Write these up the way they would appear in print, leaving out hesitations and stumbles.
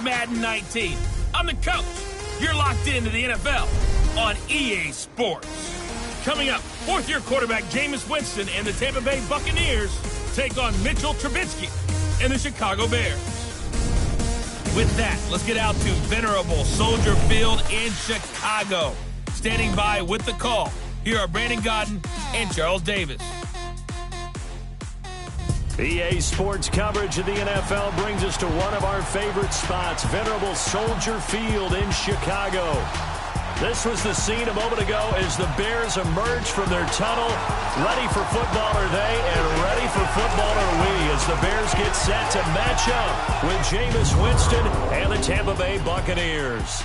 Madden 19. I'm the coach. You're locked into the NFL on EA Sports. Coming up, fourth-year quarterback Jameis Winston and the Tampa Bay Buccaneers take on Mitchell Trubisky and the Chicago Bears. With that, let's get out to venerable Soldier Field in Chicago. Standing by with the call, here are Brandon Godden and Charles Davis. EA Sports coverage of the NFL brings us to one of our favorite spots, venerable Soldier Field in Chicago. This was the scene a moment ago as the Bears emerged from their tunnel. Ready for football are they, and ready for football are we, as the Bears get set to match up with Jameis Winston and the Tampa Bay Buccaneers.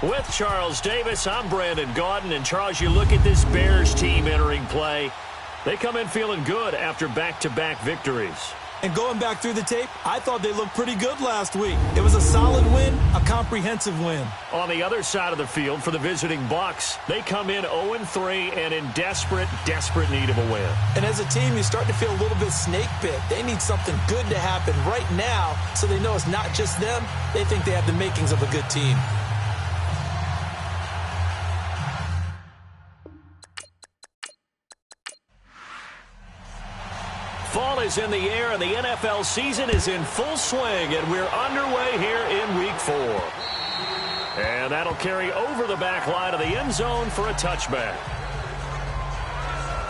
With Charles Davis, I'm Brandon Gaudin. And Charles, you look at this Bears team entering play. They come in feeling good after back-to-back victories. And going back through the tape, I thought they looked pretty good last week. It was a solid win, a comprehensive win. On the other side of the field for the visiting Bucs, they come in 0-3 and in desperate need of a win. And as a team, you start to feel a little bit snake bit. They need something good to happen right now so they know it's not just them. They think they have the makings of a good team. Fall is in the air, and the NFL season is in full swing, and we're underway here in Week 4. And that'll carry over the back line of the end zone for a touchback.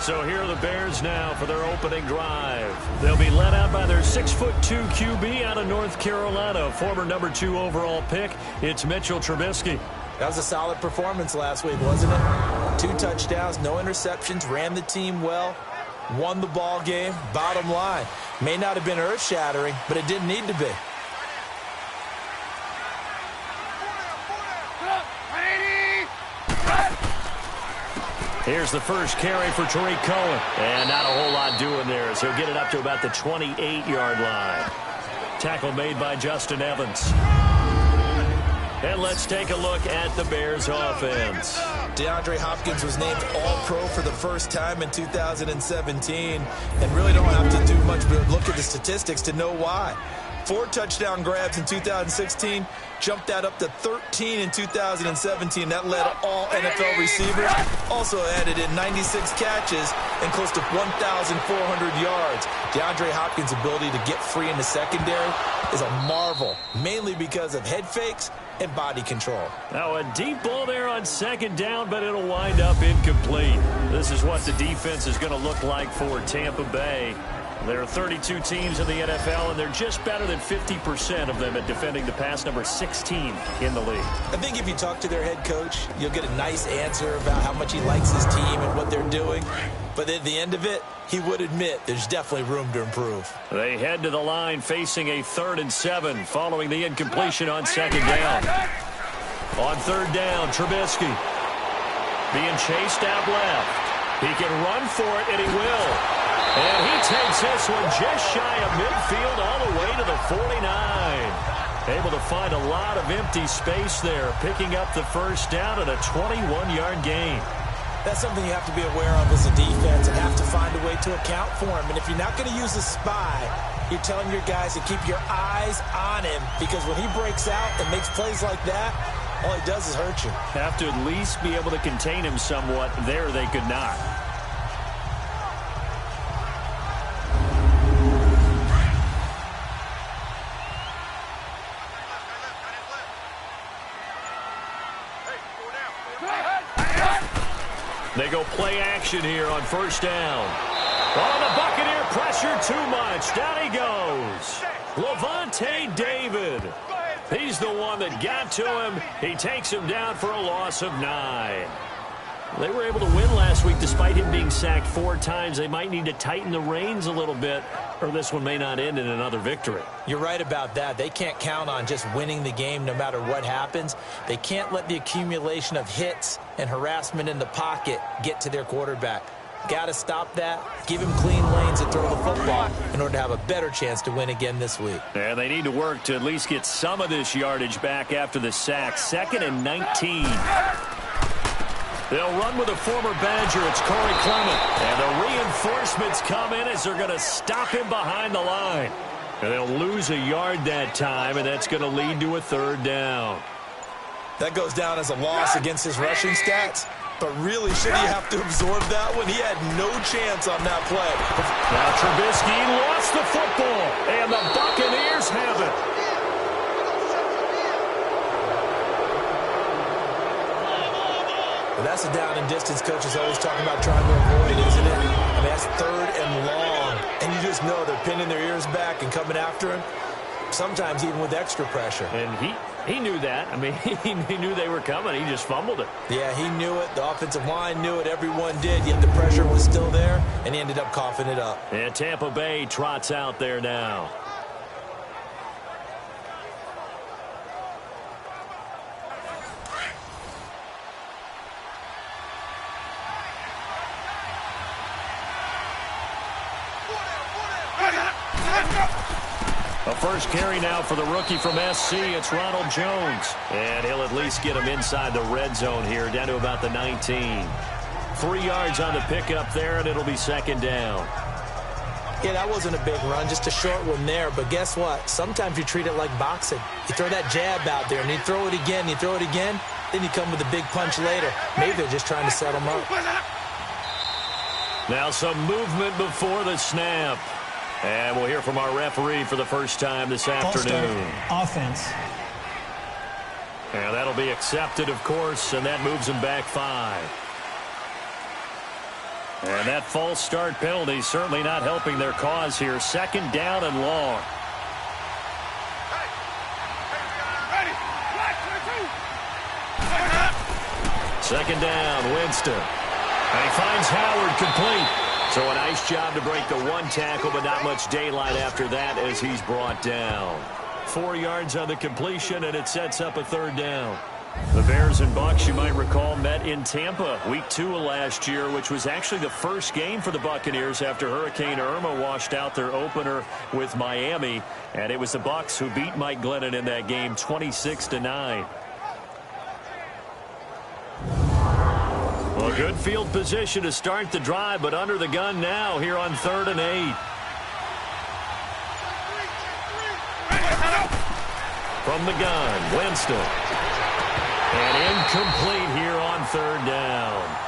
So here are the Bears now for their opening drive. They'll be led out by their 6'2" QB out of North Carolina, former number 2 overall pick. It's Mitchell Trubisky. That was a solid performance last week, wasn't it? 2 touchdowns, no interceptions, ran the team well. Won the ball game. Bottom line, may not have been earth-shattering, but it didn't need to be. Here's the first carry for Tariq Cohen. And not a whole lot doing there, as he'll get it up to about the 28-yard line. Tackle made by Justin Evans. And let's take a look at the Bears offense. DeAndre Hopkins was named All-Pro for the first time in 2017, and really don't have to do much but look at the statistics to know why. 4 touchdown grabs in 2016, jumped that up to 13 in 2017. That led all NFL receivers. Also added in 96 catches and close to 1,400 yards. DeAndre Hopkins' ability to get free in the secondary is a marvel, mainly because of head fakes and body control. Now a deep ball there on second down, but it'll wind up incomplete. This is what the defense is going to look like for Tampa Bay. There are 32 teams in the NFL, and they're just better than 50% of them at defending the pass, number 16 in the league. I think if you talk to their head coach, you'll get a nice answer about how much he likes his team and what they're doing. But at the end of it, he would admit there's definitely room to improve. They head to the line facing a 3rd and 7 following the incompletion on second down. On 3rd down, Trubisky being chased out left. He can run for it, and he will. And he takes this one just shy of midfield all the way to the 49. Able to find a lot of empty space there, picking up the first down and a 21-yard gain. That's something you have to be aware of as a defense and have to find a way to account for him. And if you're not going to use a spy, you're telling your guys to keep your eyes on him, because when he breaks out and makes plays like that, all he does is hurt you. Have to at least be able to contain him somewhat. There they could not. They go play action here on first down. Oh, the Buccaneer pressure too much. Down he goes. Levante David. He's the one that got to him. He takes him down for a loss of 9. They were able to win last week despite him being sacked 4 times. They might need to tighten the reins a little bit, or this one may not end in another victory. You're right about that. They can't count on just winning the game no matter what happens. They can't let the accumulation of hits and harassment in the pocket get to their quarterback. Got to stop that, give him clean lanes and throw the football in order to have a better chance to win again this week. And they need to work to at least get some of this yardage back after the sack. 2nd and 19. They'll run with a former Badger. It's Corey Clement. And the reinforcements come in as they're going to stop him behind the line. And they'll lose a yard that time, and that's going to lead to a third down. That goes down as a loss against his rushing stats. But really, should he have to absorb that one? He had no chance on that play. Now Trubisky lost the football, and the Buccaneers have it. Well, that's a down and distance coach is always talking about trying to avoid, isn't it? I mean, that's third and long. And you just know they're pinning their ears back and coming after him, sometimes even with extra pressure. And he knew that. I mean, he knew they were coming. He just fumbled it. Yeah, he knew it. The offensive line knew it. Everyone did. Yet the pressure was still there, and he ended up coughing it up. And Tampa Bay trots out there now. A first carry now for the rookie from SC. It's Ronald Jones. And he'll at least get him inside the red zone here, down to about the 19. 3 yards on the pickup there, and it'll be second down. Yeah, that wasn't a big run, just a short one there. But guess what? Sometimes you treat it like boxing. You throw that jab out there, and you throw it again, then you come with a big punch later. Maybe they're just trying to set him up. Now some movement before the snap. And we'll hear from our referee for the first time this afternoon. Offense. And that'll be accepted, of course, and that moves him back 5. And that false start penalty certainly not helping their cause here. Second down and long. Second down, Winston. And he finds Howard complete. So a nice job to break the one tackle, but not much daylight after that as he's brought down. 4 yards on the completion, and it sets up a third down. The Bears and Bucs, you might recall, met in Tampa week 2 of last year, which was actually the first game for the Buccaneers after Hurricane Irma washed out their opener with Miami. And it was the Bucs who beat Mike Glennon in that game 26-9. Well, good field position to start the drive, but under the gun now here on 3rd and 8. From the gun, Winston. And incomplete here on 3rd down.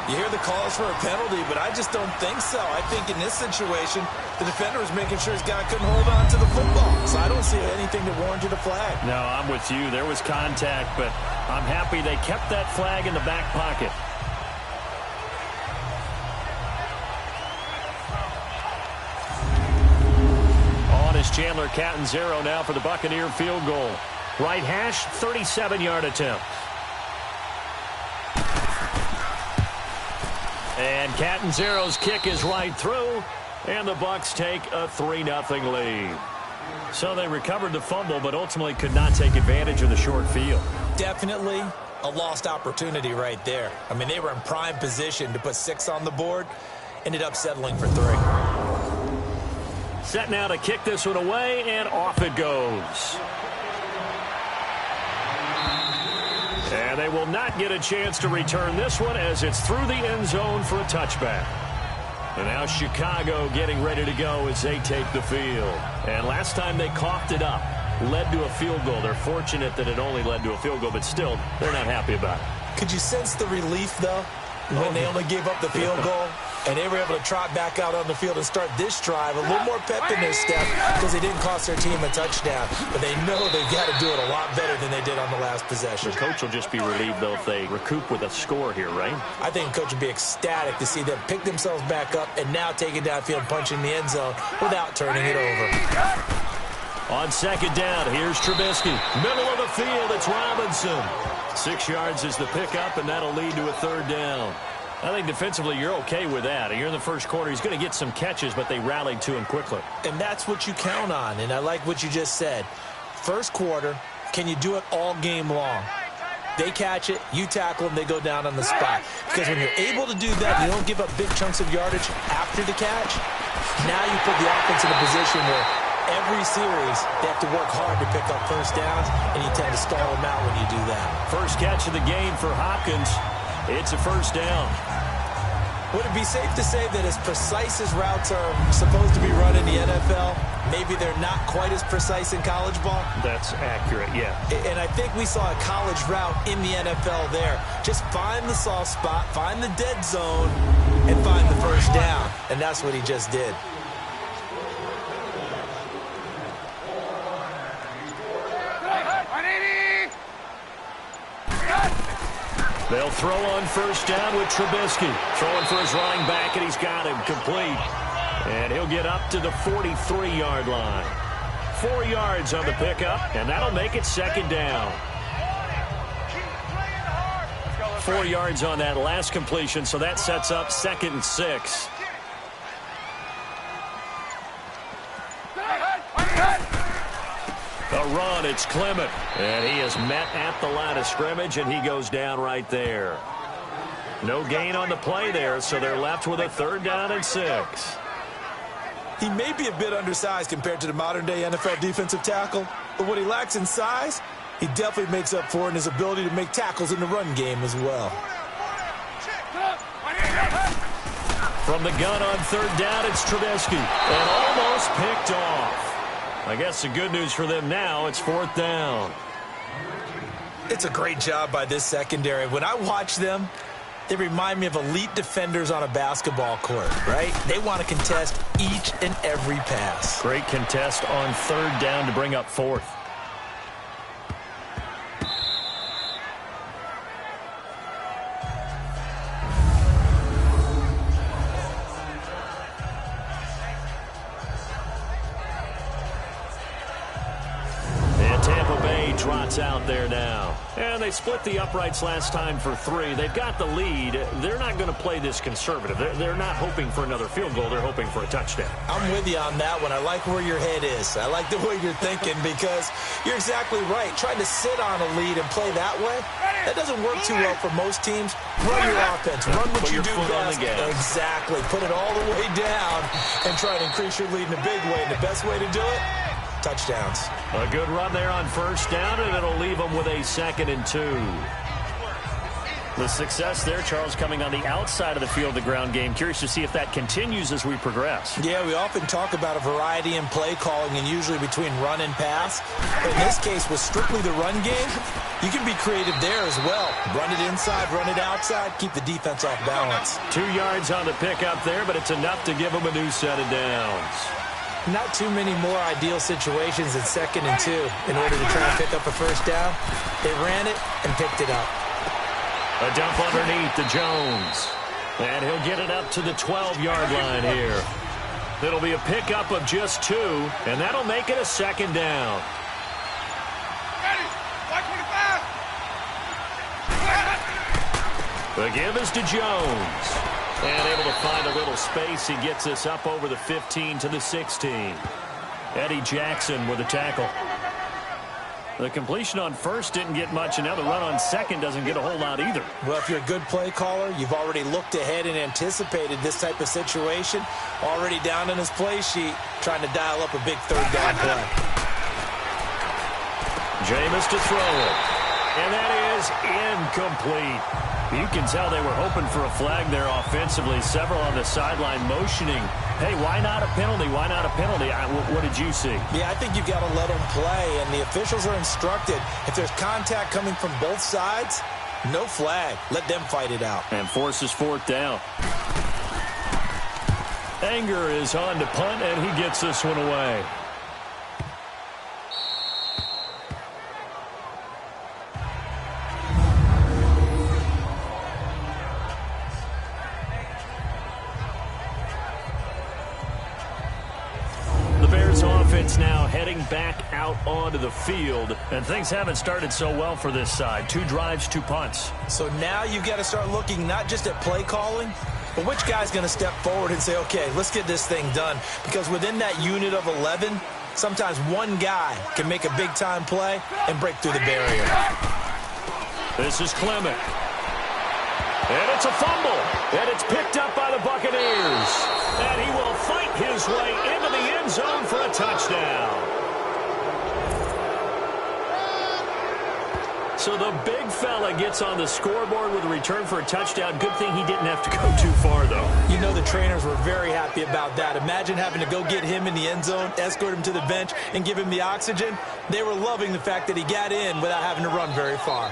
You hear the calls for a penalty, but I just don't think so. I think in this situation, the defender was making sure his guy couldn't hold on to the football. So I don't see anything that warranted a flag. No, I'm with you. There was contact, but I'm happy they kept that flag in the back pocket. On is Chandler Catanzaro now for the Buccaneer field goal. Right hash, 37-yard attempt. And Catanzaro's kick is right through, and the Bucs take a 3-0 lead. So they recovered the fumble, but ultimately could not take advantage of the short field. Definitely a lost opportunity right there. I mean, they were in prime position to put 6 on the board, ended up settling for 3. Set now to kick this one away, and off it goes. And they will not get a chance to return this one as it's through the end zone for a touchback. And now Chicago getting ready to go as they take the field. And last time they coughed it up, led to a field goal. They're fortunate that it only led to a field goal, but still, they're not happy about it. Could you sense the relief, though, when they only gave up the field goal? And they were able to trot back out on the field and start this drive. A little more pep in their step because they didn't cost their team a touchdown. But they know they've got to do it a lot better than they did on the last possession. The coach will just be relieved, though, if they recoup with a score here, right? I think the coach would be ecstatic to see them pick themselves back up and now take it downfield, punching the end zone without turning it over. On second down, here's Trubisky. Middle of the field, it's Robinson. 6 yards is the pickup, and that'll lead to a third down. I think defensively you're okay with that. You're in the first quarter. He's going to get some catches, but they rallied to him quickly. And that's what you count on, and I like what you just said. First quarter, can you do it all game long? They catch it, you tackle them, they go down on the spot. Because when you're able to do that, you don't give up big chunks of yardage after the catch. Now you put the offense in a position where every series they have to work hard to pick up first downs, and you tend to stall them out when you do that. First catch of the game for Hopkins. It's a first down. Would it be safe to say that as precise as routes are supposed to be run in the NFL, maybe they're not quite as precise in college ball? That's accurate, yeah. And I think we saw a college route in the NFL there. Just find the soft spot, find the dead zone, and find the first down. And that's what he just did. They'll throw on first down with Trubisky. Throwing for his running back, and he's got him complete. And he'll get up to the 43-yard line. 4 yards on the pickup, and that'll make it second down. 4 yards on that last completion, so that sets up 2nd and 6. A run, it's Clement. And he is met at the line of scrimmage, and he goes down right there. No gain on the play there, so they're left with a 3rd down and 6. He may be a bit undersized compared to the modern-day NFL defensive tackle, but what he lacks in size, he definitely makes up for in his ability to make tackles in the run game as well. From the gun on 3rd down, it's Trubisky. And almost picked off. I guess the good news for them now, it's 4th down. It's a great job by this secondary. When I watch them, they remind me of elite defenders on a basketball court, right? They want to contest each and every pass. Great contest on 3rd down to bring up 4th. Trots out there now. And they split the uprights last time for 3. They've got the lead. They're not going to play this conservative. They're not hoping for another field goal. They're hoping for a touchdown. I'm with you on that one. I like where your head is. I like the way you're thinking because you're exactly right. Trying to sit on a lead and play that way, that doesn't work too well for most teams. Run your offense. Run what you do best. Exactly. Put it all the way down and try to increase your lead in a big way. And the best way to do it, touchdowns. A good run there on 1st down, and it'll leave them with a 2nd and 2. The success there, Charles, coming on the outside of the field, the ground game. Curious to see if that continues as we progress. Yeah, we often talk about a variety in play calling and usually between run and pass. But in this case, with strictly the run game, you can be creative there as well. Run it inside, run it outside, keep the defense off balance. 2 yards on the pickup there, but it's enough to give them a new set of downs. Not too many more ideal situations in 2nd and 2 in order to try and pick up a first down. They ran it and picked it up. A dump underneath to Jones. And he'll get it up to the 12-yard line here. It'll be a pickup of just 2, and that'll make it a 2nd down. The give is to Jones. And able to find a little space. He gets us up over the 15 to the 16. Eddie Jackson with a tackle. The completion on 1st didn't get much, and now the run on 2nd doesn't get a whole lot either. Well, if you're a good play caller, you've already looked ahead and anticipated this type of situation. Already down in his play sheet, trying to dial up a big 3rd down play. Jameis to throw it. And that is incomplete. You can tell they were hoping for a flag there offensively. Several on the sideline motioning, hey, why not a penalty? Why not a penalty? What did you see? Yeah, I think you've got to let them play, and the officials are instructed. If there's contact coming from both sides, no flag. Let them fight it out. And forces 4th down. Anger is on to punt, and he gets this one away. Offense now heading back out onto the field, and things haven't started so well for this side. 2 drives, 2 punts. So now you've got to start looking not just at play calling, but which guy's going to step forward and say, okay, let's get this thing done. Because within that unit of 11, sometimes one guy can make a big-time play and break through the barrier. This is Clement. And it's a fumble. And it's picked up by the Buccaneers. And he will fight his way into the end zone for a touchdown. So the big fella gets on the scoreboard with a return for a touchdown. Good thing he didn't have to go too far, though. You know the trainers were very happy about that. Imagine having to go get him in the end zone, escort him to the bench, and give him the oxygen. They were loving the fact that he got in without having to run very far.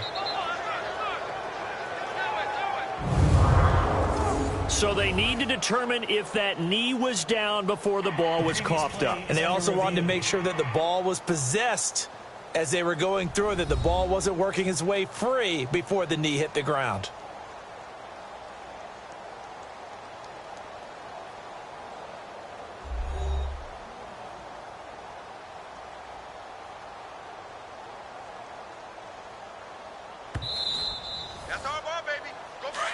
So they need to determine if that knee was down before the ball was coughed up. And they also wanted to make sure that the ball was possessed as they were going through it, that the ball wasn't working its way free before the knee hit the ground. That's our ball, baby. Go for it.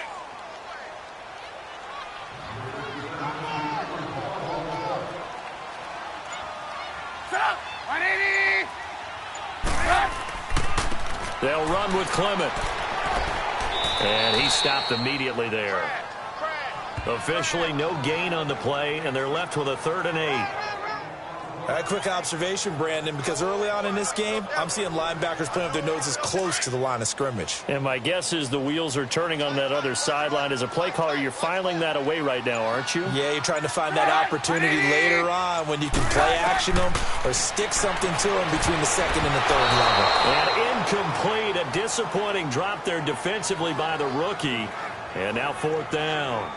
Set up. 180. They'll run with Clement. And he stopped immediately there. Officially no gain on the play, and they're left with a 3rd and 8. A quick observation, Brandon, because early on in this game, I'm seeing linebackers playing with their noses close to the line of scrimmage. And my guess is the wheels are turning on that other sideline. As a play caller, you're filing that away right now, aren't you? Yeah, you're trying to find that opportunity later on when you can play action them or stick something to them between the 2nd and the 3rd level. And incomplete, a disappointing drop there defensively by the rookie. And now 4th down.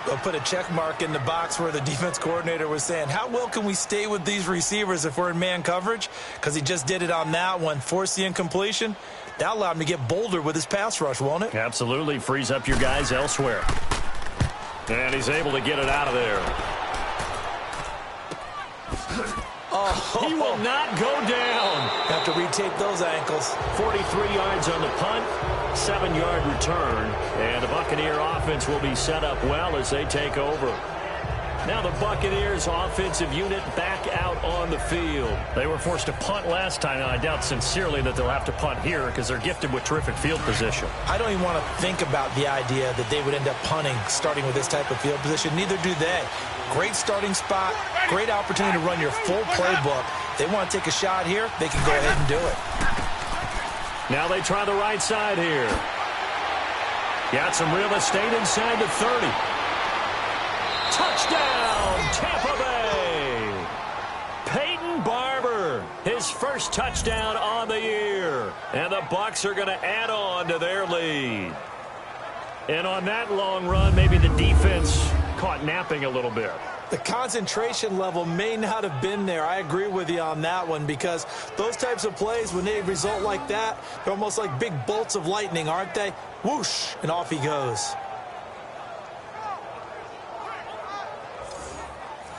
They'll put a check mark in the box where the defense coordinator was saying, how well can we stay with these receivers if we're in man coverage? Because he just did it on that one, forced the incompletion. That allowed him to get bolder with his pass rush, won't it? Absolutely, frees up your guys elsewhere. And he's able to get it out of there. Oh, he will not go down. Have to retape those ankles. 43 yards on the punt, 7-yard return, and the Buccaneer offense will be set up well as they take over. Now the Buccaneers offensive unit back out on the field. They were forced to punt last time, and I doubt sincerely that they'll have to punt here because they're gifted with terrific field position. I don't even want to think about the idea that they would end up punting starting with this type of field position. Neither do they. Great starting spot, great opportunity to run your full playbook. They want to take a shot here, they can go ahead and do it. Now they try the right side here. Got some real estate inside the 30. Touchdown, Tampa Bay. Peyton Barber, his first touchdown on the year. And the Bucs are going to add on to their lead. And on that long run, maybe the defense caught napping a little bit. The concentration level may not have been there. I agree with you on that one because those types of plays, when they result like that, they're almost like big bolts of lightning, aren't they? Whoosh, and off he goes.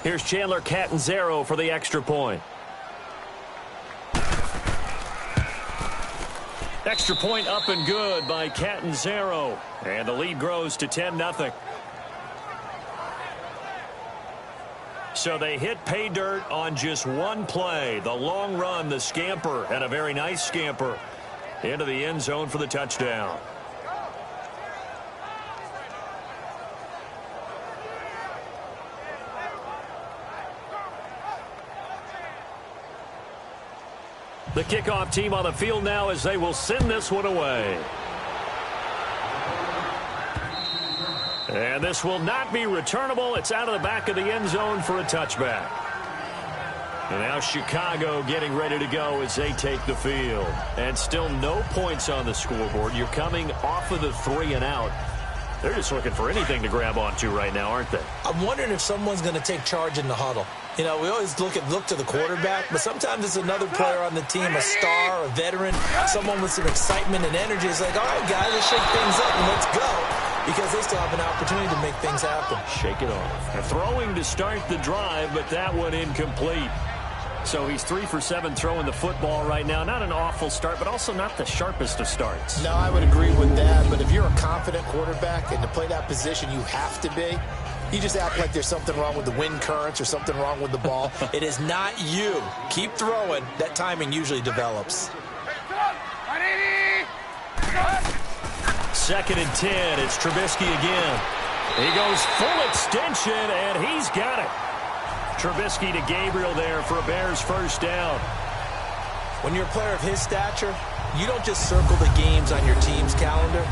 Here's Chandler Catanzaro for the extra point. Extra point up and good by Catanzaro. And the lead grows to 10-0. So they hit pay dirt on just one play. The long run, the scamper, and a very nice scamper into the end zone for the touchdown. The kickoff team on the field now as they will send this one away. And this will not be returnable. It's out of the back of the end zone for a touchback. And now Chicago getting ready to go as they take the field. And still no points on the scoreboard. You're coming off of the 3 and out. They're just looking for anything to grab onto right now, aren't they? I'm wondering if someone's going to take charge in the huddle. You know, we always look to the quarterback, but sometimes it's another player on the team, a star, a veteran, someone with some excitement and energy. It's like, all right, guys, let's shake things up and let's go, because they still have an opportunity to make things happen. Shake it off. And throwing to start the drive, but that one incomplete. So he's 3 for 7 throwing the football right now. Not an awful start, but also not the sharpest of starts. No, I would agree with that. But if you're a confident quarterback and to play that position, you have to be. You just act like there's something wrong with the wind currents or something wrong with the ball. It is not you. Keep throwing. That timing usually develops. 2nd and 10. It's Trubisky again. He goes full extension, and he's got it. Trubisky to Gabriel there for a Bears first down. When you're a player of his stature, You don't just circle the games on your team's calendar.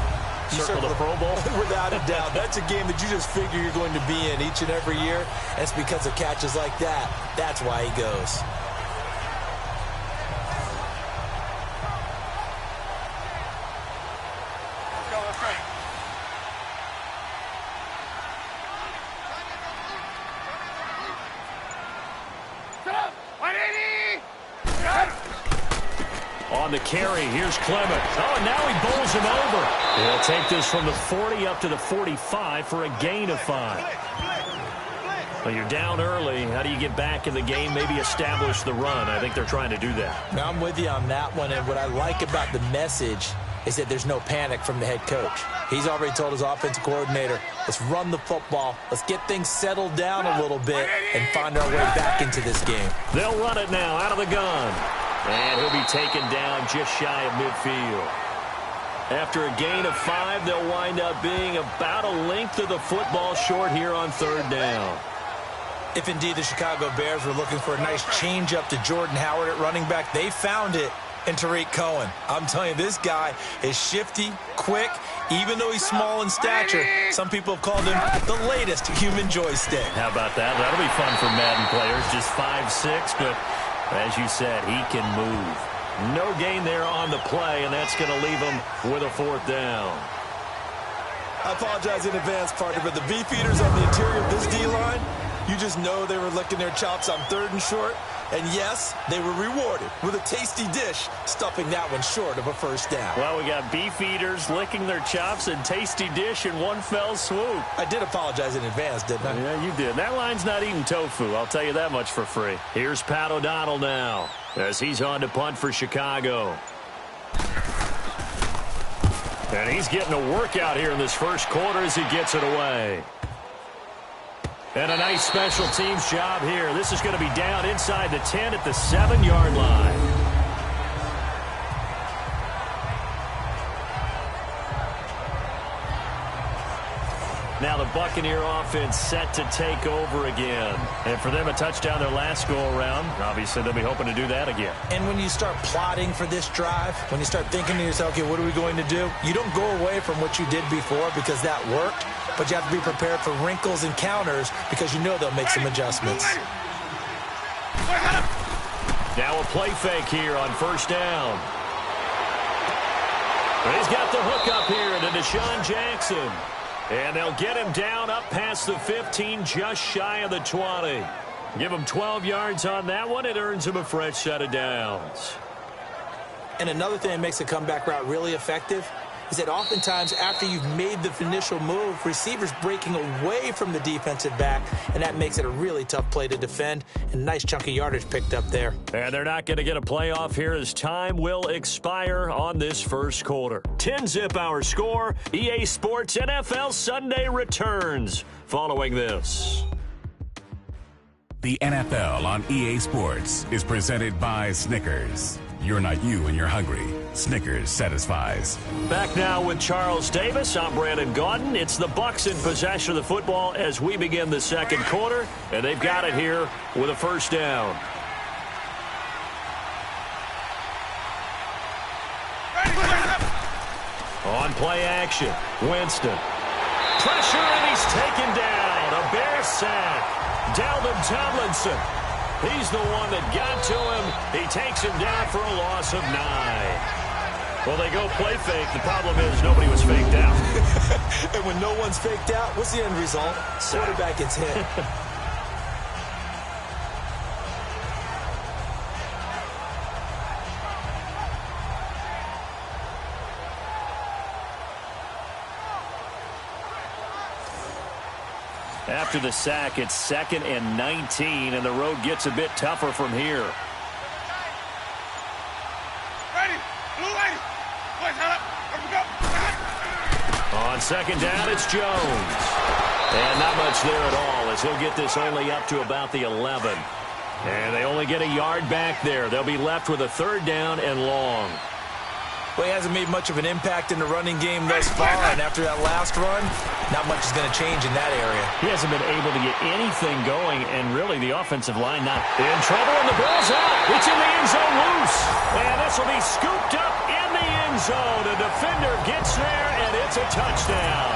You circle the Pro Bowl? Without a doubt. That's a game that you just figure you're going to be in each and every year. And it's because of catches like that. That's why he goes. On the carry, here's Clement. Oh, and now he bowls him over. He'll take this from the 40 up to the 45 for a gain of 5. Well, you're down early. How do you get back in the game, maybe establish the run? I think they're trying to do that. Now, I'm with you on that one, and what I like about the message is that there's no panic from the head coach. He's already told his offensive coordinator, let's run the football, let's get things settled down a little bit and find our way back into this game. They'll run it now out of the gun. And he'll be taken down just shy of midfield. After a gain of 5, they'll wind up being about a length of the football short here on 3rd down. If indeed the Chicago Bears were looking for a nice change-up to Jordan Howard at running back, they found it in Tariq Cohen. I'm telling you, this guy is shifty, quick, even though he's small in stature. Some people have called him the latest human joystick. How about that? That'll be fun for Madden players. Just 5'6", but as you said, he can move. No gain there on the play, and that's going to leave him with a 4th down. I apologize in advance, partner, but the beefeaters on the interior of this D-line, you just know they were licking their chops on 3rd and short. And yes, they were rewarded with a tasty dish, stuffing that one short of a 1st down. Well, we got beef eaters licking their chops and tasty dish in one fell swoop. I did apologize in advance, didn't I? Yeah, you did. That line's not eating tofu. I'll tell you that much for free. Here's Pat O'Donnell now as he's on to punt for Chicago. And he's getting a workout here in this 1st quarter as he gets it away. And a nice special teams job here. This is going to be down inside the 10 at the 7-yard line. Now the Buccaneer offense set to take over again. And for them, a touchdown their last go-around. Obviously, they'll be hoping to do that again. And when you start plotting for this drive, when you start thinking to yourself, okay, what are we going to do? You don't go away from what you did before because that worked, but you have to be prepared for wrinkles and counters because you know they'll make some adjustments. Now a play fake here on 1st down. He's got the hook up here to Deshaun Jackson. And they'll get him down up past the 15, just shy of the 20. Give him 12 yards on that one. It earns him a fresh set of downs. And another thing that makes a comeback route really effective is that oftentimes after you've made the initial move, receivers breaking away from the defensive back, and that makes it a really tough play to defend. And nice chunk of yardage picked up there. And they're not going to get a playoff here as time will expire on this 1st quarter. 10-zip our score. EA Sports NFL Sunday returns following this. The NFL on EA Sports is presented by Snickers. You're not you when you're hungry. Snickers satisfies. Back now with Charles Davis. I'm Brandon Gaudin. It's the Bucs in possession of the football as we begin the 2nd quarter, and they've got it here with a 1st down. On play action, Winston. Pressure, and he's taken down. A Bear sack. Dalvin Tomlinson. He's the one that got to him. He takes him down for a loss of 9. Well, they go play fake. The problem is nobody was faked out. And when no one's faked out, what's the end result? Quarterback gets hit. After the sack, it's 2nd and 19, and the road gets a bit tougher from here. Ready, blue lady. Boys, head up. Here we go. On 2nd down, it's Jones. And not much there at all as he'll get this only up to about the 11. And they only get a yard back there. They'll be left with a 3rd down and long. Well, he hasn't made much of an impact in the running game thus far, and after that last run, not much is going to change in that area. He hasn't been able to get anything going, and really the offensive line not in trouble, and the ball's out. It's in the end zone loose, and this will be scooped up in the end zone. A defender gets there, and it's a touchdown.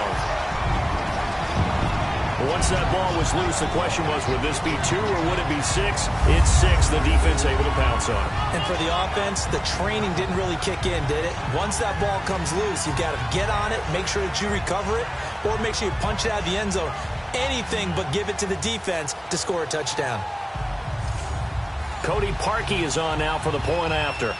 Once that ball was loose, the question was, would this be 2 or would it be 6? It's 6. The defense able to pounce on it. And for the offense, the training didn't really kick in, did it? Once that ball comes loose, you've got to get on it, make sure that you recover it, or make sure you punch it out of the end zone. Anything but give it to the defense to score a touchdown. Cody Parkey is on now for the point after.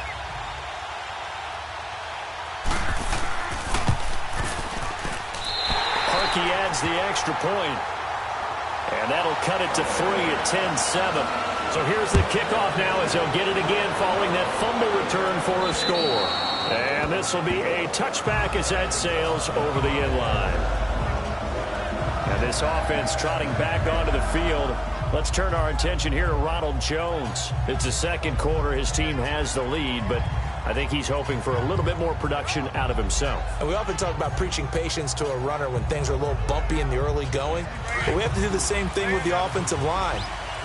Parkey adds the extra point. And that'll cut it to 3 at 10-7. So here's the kickoff now as they'll get it again following that fumble return for a score. And this will be a touchback as that sails over the end line. And this offense trotting back onto the field. Let's turn our attention here to Ronald Jones. It's the second quarter. His team has the lead, but I think he's hoping for a little bit more production out of himself. And we often talk about preaching patience to a runner when things are a little bumpy in the early going. But we have to do the same thing with the offensive line.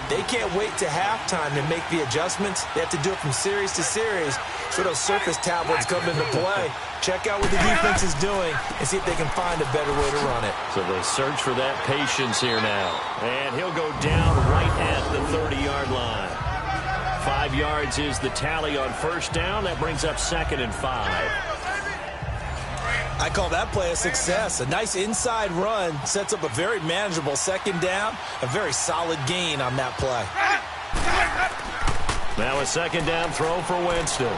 They can't wait to halftime to make the adjustments. They have to do it from series to series. So those surface tablets come into play. Check out what the defense is doing and see if they can find a better way to run it. So they search for that patience here now. And he'll go down right at the 30-yard line. 5 yards is the tally on first down. That brings up 2nd and 5. I call that play a success. A nice inside run sets up a very manageable second down. A very solid gain on that play. Now a second down throw for Winston.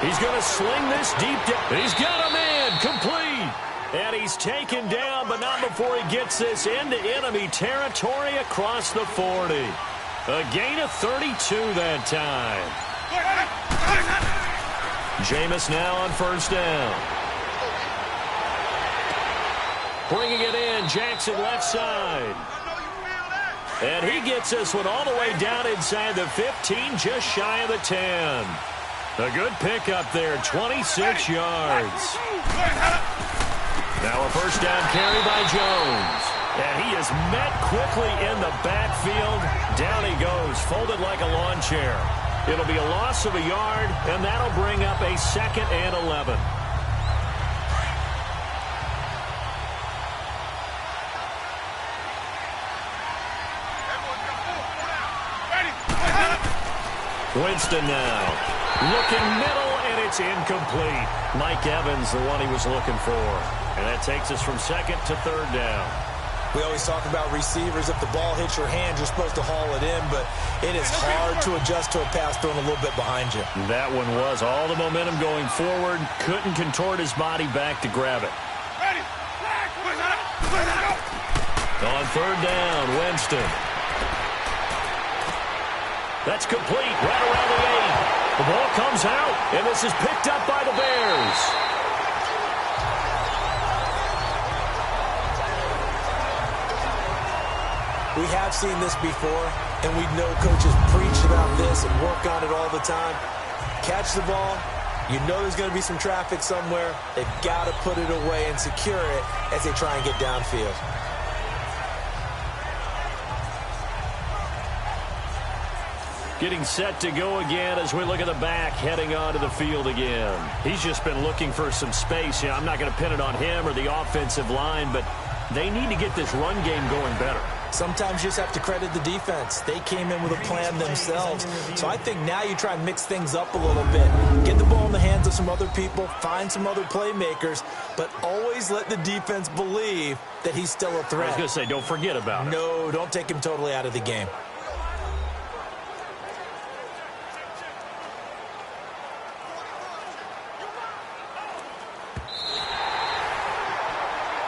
He's going to sling this deep down. He's got a man complete. And he's taken down, but not before he gets this into enemy territory across the 40. A gain of 32 that time. Jameis now on first down. Bringing it in, Jackson left side. And he gets this one all the way down inside the 15, just shy of the 10. A good pickup there, 26 yards. Now a first down carry by Jones. And he is met quickly in the backfield. Down he goes, folded like a lawn chair. It'll be a loss of a yard, and that'll bring up a 2nd and 11. Winston now. Looking middle, and it's incomplete. Mike Evans, the one he was looking for. And that takes us from 2nd to 3rd down. We always talk about receivers. If the ball hits your hand, you're supposed to haul it in, but it is hard to adjust to a pass thrown a little bit behind you. That one was all the momentum going forward. Couldn't contort his body back to grab it. On 3rd down, Winston. That's complete right around the 8. The ball comes out, and this is picked up by the Bears. We have seen this before, and we know coaches preach about this and work on it all the time. Catch the ball. You know there's going to be some traffic somewhere. They've got to put it away and secure it as they try and get downfield. Getting set to go again as we look at the back, heading onto the field again. He's just been looking for some space. I'm not going to pin it on him or the offensive line, but they need to get this run game going better. Sometimes you just have to credit the defense. They came in with a plan themselves. So I think now you try and mix things up a little bit. Get the ball in the hands of some other people, find some other playmakers, but always let the defense believe that he's still a threat. I was going to say, don't forget about it. No, don't take him totally out of the game.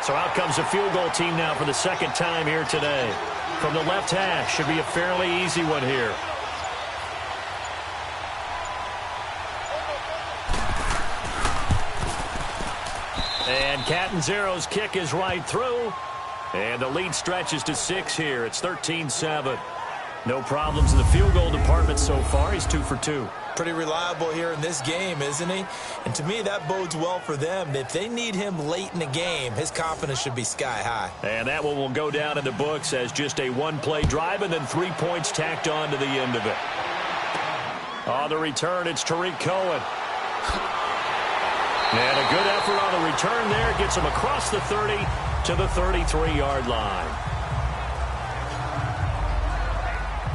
So out comes the field goal team now for the 2nd time here today. From the left hash, should be a fairly easy one here. And Catanzaro's kick is right through. And the lead stretches to 6 here. It's 13-7. No problems in the field goal department so far. He's 2 for 2. Pretty reliable here in this game, isn't he? And to me, that bodes well for them. If they need him late in the game, his confidence should be sky high. And that one will go down in the books as just a one-play drive and then 3 points tacked on to the end of it. On the return, it's Tariq Cohen. And a good effort on the return there. Gets him across the 30 to the 33-yard line.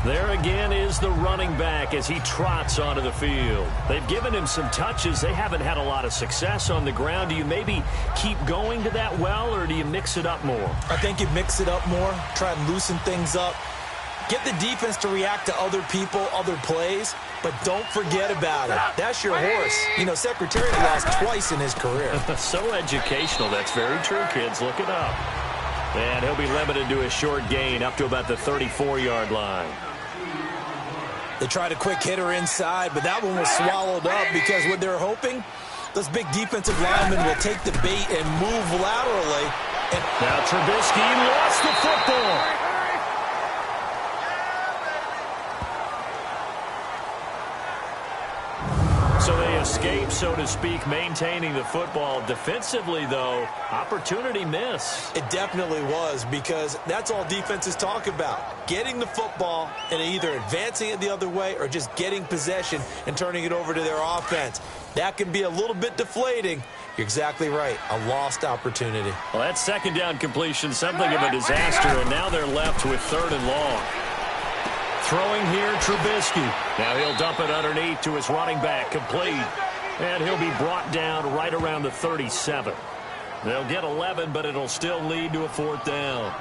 There again is the running back as he trots onto the field. They've given him some touches. They haven't had a lot of success on the ground. Do you maybe keep going to that well, or do you mix it up more? I think you mix it up more, try and loosen things up. Get the defense to react to other people, other plays, but don't forget about it. That's your horse. You know, Secretariat lost twice in his career. So educational. That's very true, kids. Look it up. And he'll be limited to a short gain up to about the 34-yard line. They tried a quick hitter inside, but that one was swallowed up because what they're hoping, those big defensive linemen will take the bait and move laterally. And now Trubisky lost the football. So they escape, so to speak, maintaining the football. Defensively, though, opportunity miss. It definitely was, because that's all defenses talk about. Getting the football and either advancing it the other way or just getting possession and turning it over to their offense. That can be a little bit deflating. You're exactly right. A lost opportunity. Well, that second down completion, something of a disaster, and now they're left with 3rd and long. Throwing here, Trubisky. Now he'll dump it underneath to his running back, complete. And he'll be brought down right around the 37. They'll get 11, but it'll still lead to a 4th down.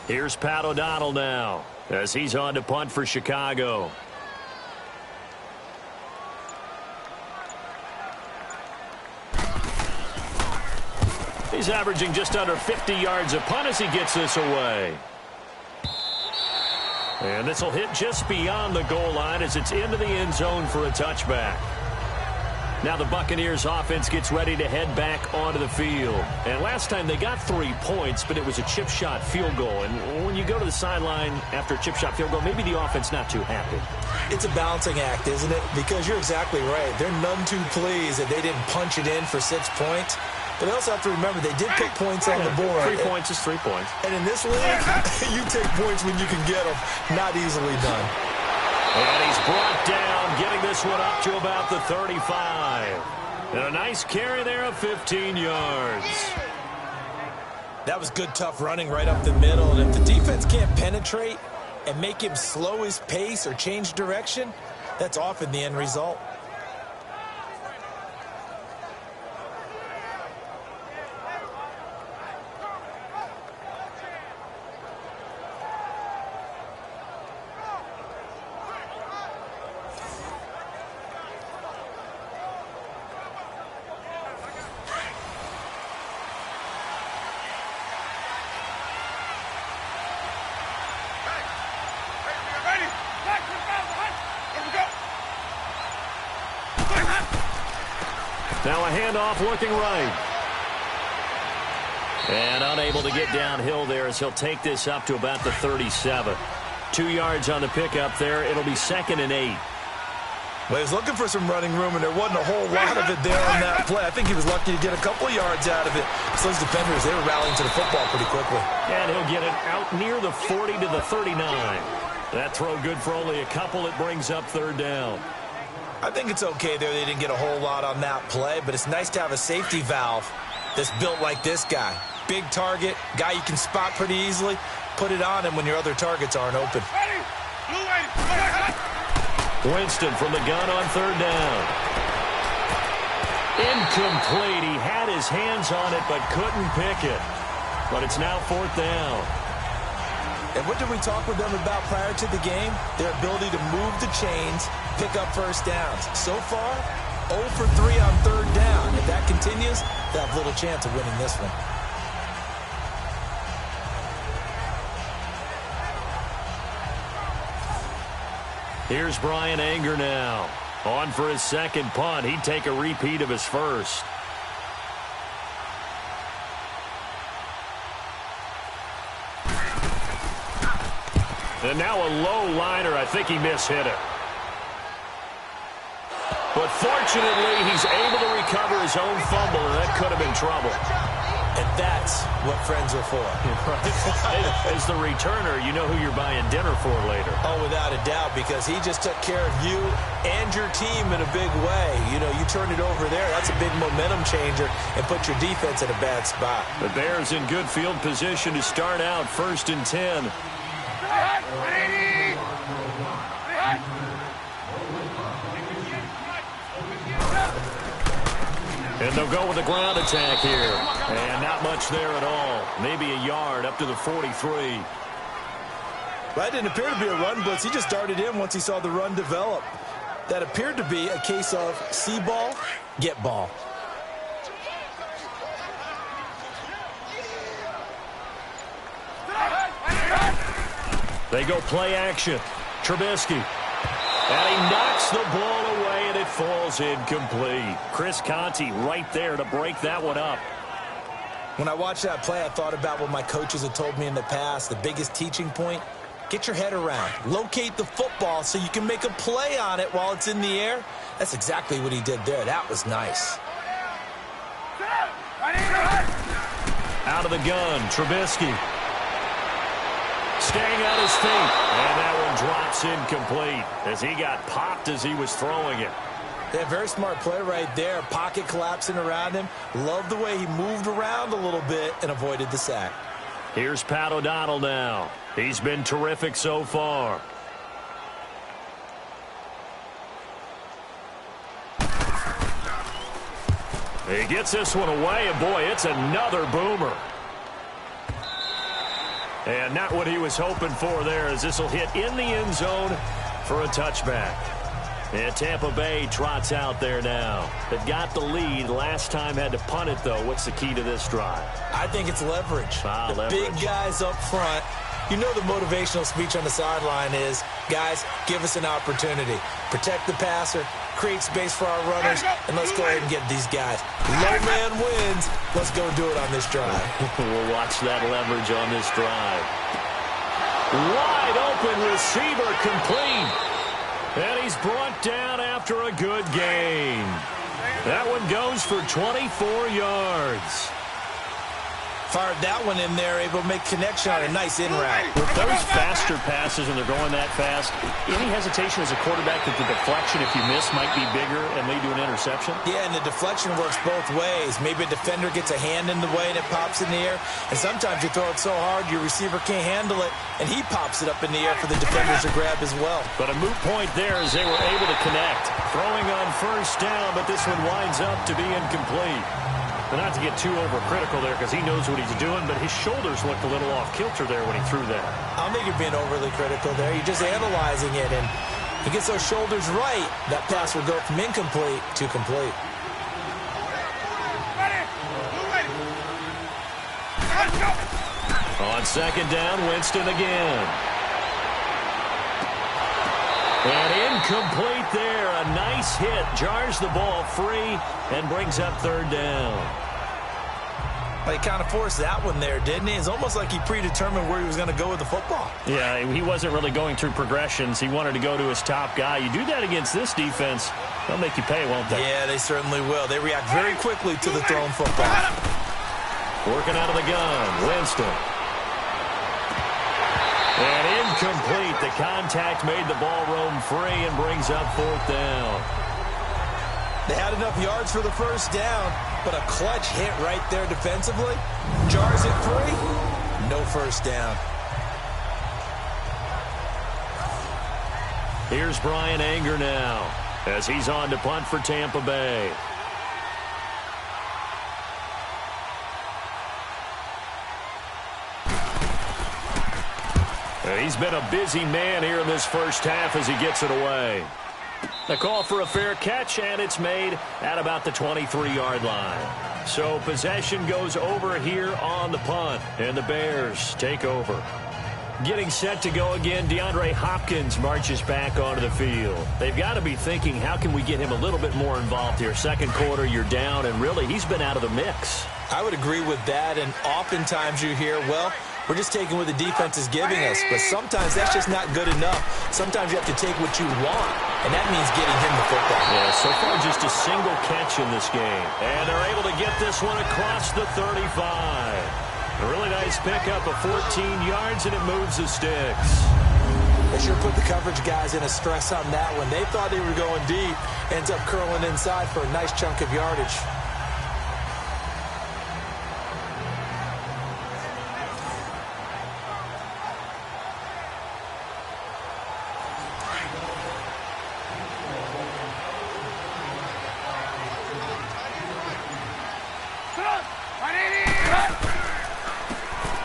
Here's Pat O'Donnell now as he's on to punt for Chicago. He's averaging just under 50 yards a punt as he gets this away. And this will hit just beyond the goal line as it's into the end zone for a touchback. Now the Buccaneers offense gets ready to head back onto the field. And last time they got 3 points, but it was a chip shot field goal. And when you go to the sideline after a chip shot field goal, maybe the offense not too happy. It's a balancing act, isn't it? Because you're exactly right. They're none too pleased that they didn't punch it in for 6 points. But they also have to remember they did put points on the board. 3 points is 3 points. And in this league, you take points when you can get them. Not easily done. And he's brought down, getting this one up to about the 35. And a nice carry there of 15 yards. That was good, tough running right up the middle. And if the defense can't penetrate and make him slow his pace or change direction, that's often the end result. Now a handoff looking right. And unable to get downhill there as he'll take this up to about the 37. 2 yards on the pickup there. It'll be 2nd and 8. Well, he was looking for some running room, and there wasn't a whole lot of it there on that play. I think he was lucky to get a couple of yards out of it. So those defenders, they were rallying to the football pretty quickly. And he'll get it out near the 40 to the 39. That throw good for only a couple. It brings up 3rd down. I think it's okay there. They didn't get a whole lot on that play, but it's nice to have a safety valve that's built like this guy. Big target, guy you can spot pretty easily. Put it on him when your other targets aren't open. Winston from the gun on 3rd down. Incomplete. He had his hands on it but couldn't pick it. But it's now 4th down. And what did we talk with them about prior to the game? Their ability to move the chains, pick up first downs. So far, 0 for 3 on third down. If that continues, they'll have little chance of winning this one. Here's Brian Anger now. On for his second punt. He'd take a repeat of his first. And now a low liner. I think he mishit it. But fortunately, he's able to recover his own fumble, and that could have been trouble. And that's what friends are for. As the returner, you know who you're buying dinner for later. Oh, without a doubt, because he just took care of you and your team in a big way. You know, you turn it over there, that's a big momentum changer and put your defense in a bad spot. The Bears in good field position to start out 1st and 10. And they'll go with the ground attack here. And not much there at all. Maybe a yard up to the 43. That didn't appear to be a run blitz. He just darted in once he saw the run develop. That appeared to be a case of see ball, get ball. They go play action. Trubisky. And he knocks the ball away, and it falls incomplete. Chris Conte right there to break that one up. When I watched that play, I thought about what my coaches had told me in the past. The biggest teaching point, get your head around. Locate the football so you can make a play on it while it's in the air. That's exactly what he did there. That was nice. Out of the gun, Trubisky. Staying on his feet, and that one drops incomplete as he got popped as he was throwing it. Yeah, very smart play right there. Pocket collapsing around him. Love the way he moved around a little bit and avoided the sack. Here's Pat O'Donnell now. He's been terrific so far. He gets this one away, and boy, it's another boomer. And not what he was hoping for there, as this will hit in the end zone for a touchback. And Tampa Bay trots out there now. They've got the lead. Last time had to punt it, though. What's the key to this drive? I think it's leverage. Leverage. Big guys up front. You know the motivational speech on the sideline is, guys, give us an opportunity. Protect the passer, create space for our runners, and let's go ahead and get these guys. Low man wins. Let's go do it on this drive. We'll watch that leverage on this drive. Wide open receiver complete. And he's brought down after a good gain. That one goes for 24 yards. Fired that one in there, able to make connection on a nice in route. With those faster passes and they're going that fast, any hesitation as a quarterback that the deflection, if you miss, might be bigger and lead to an interception? Yeah, and the deflection works both ways. Maybe a defender gets a hand in the way and it pops in the air. And sometimes you throw it so hard your receiver can't handle it, and he pops it up in the air for the defenders to grab as well. But a moot point there as they were able to connect. Throwing on first down, but this one winds up to be incomplete. But not to get too overcritical there because he knows what he's doing, but his shoulders looked a little off kilter there when he threw that. I don't think you're being overly critical there. You're just analyzing it, and he gets those shoulders right. That pass will go from incomplete to complete. On second down, Winston again. And incomplete there. A nice hit. Jars the ball free and brings up third down. Well, he kind of forced that one there, didn't he? It's almost like he predetermined where he was going to go with the football. Yeah, he wasn't really going through progressions. He wanted to go to his top guy. You do that against this defense, they'll make you pay, won't they? Yeah, they certainly will. They react very quickly to the thrown football. Working out of the gun, Winston. And incomplete. The contact made the ball roam free and brings up fourth down. They had enough yards for the first down, but a clutch hit right there defensively. Jars it free. No first down. Here's Brian Anger now as he's on to punt for Tampa Bay. He's been a busy man here in this first half as he gets it away. The call for a fair catch, and it's made at about the 23-yard line. So possession goes over here on the punt, and the Bears take over. Getting set to go again, DeAndre Hopkins marches back onto the field. They've got to be thinking, how can we get him a little bit more involved here? Second quarter, you're down, and really, he's been out of the mix. I would agree with that, and oftentimes you hear, well, we're just taking what the defense is giving us. But sometimes that's just not good enough. Sometimes you have to take what you want, and that means getting him the football. Yeah, so far just a single catch in this game. And they're able to get this one across the 35. A really nice pickup of 14 yards, and it moves the sticks. They sure put the coverage guys in a stress on that one. They thought they were going deep. Ends up curling inside for a nice chunk of yardage.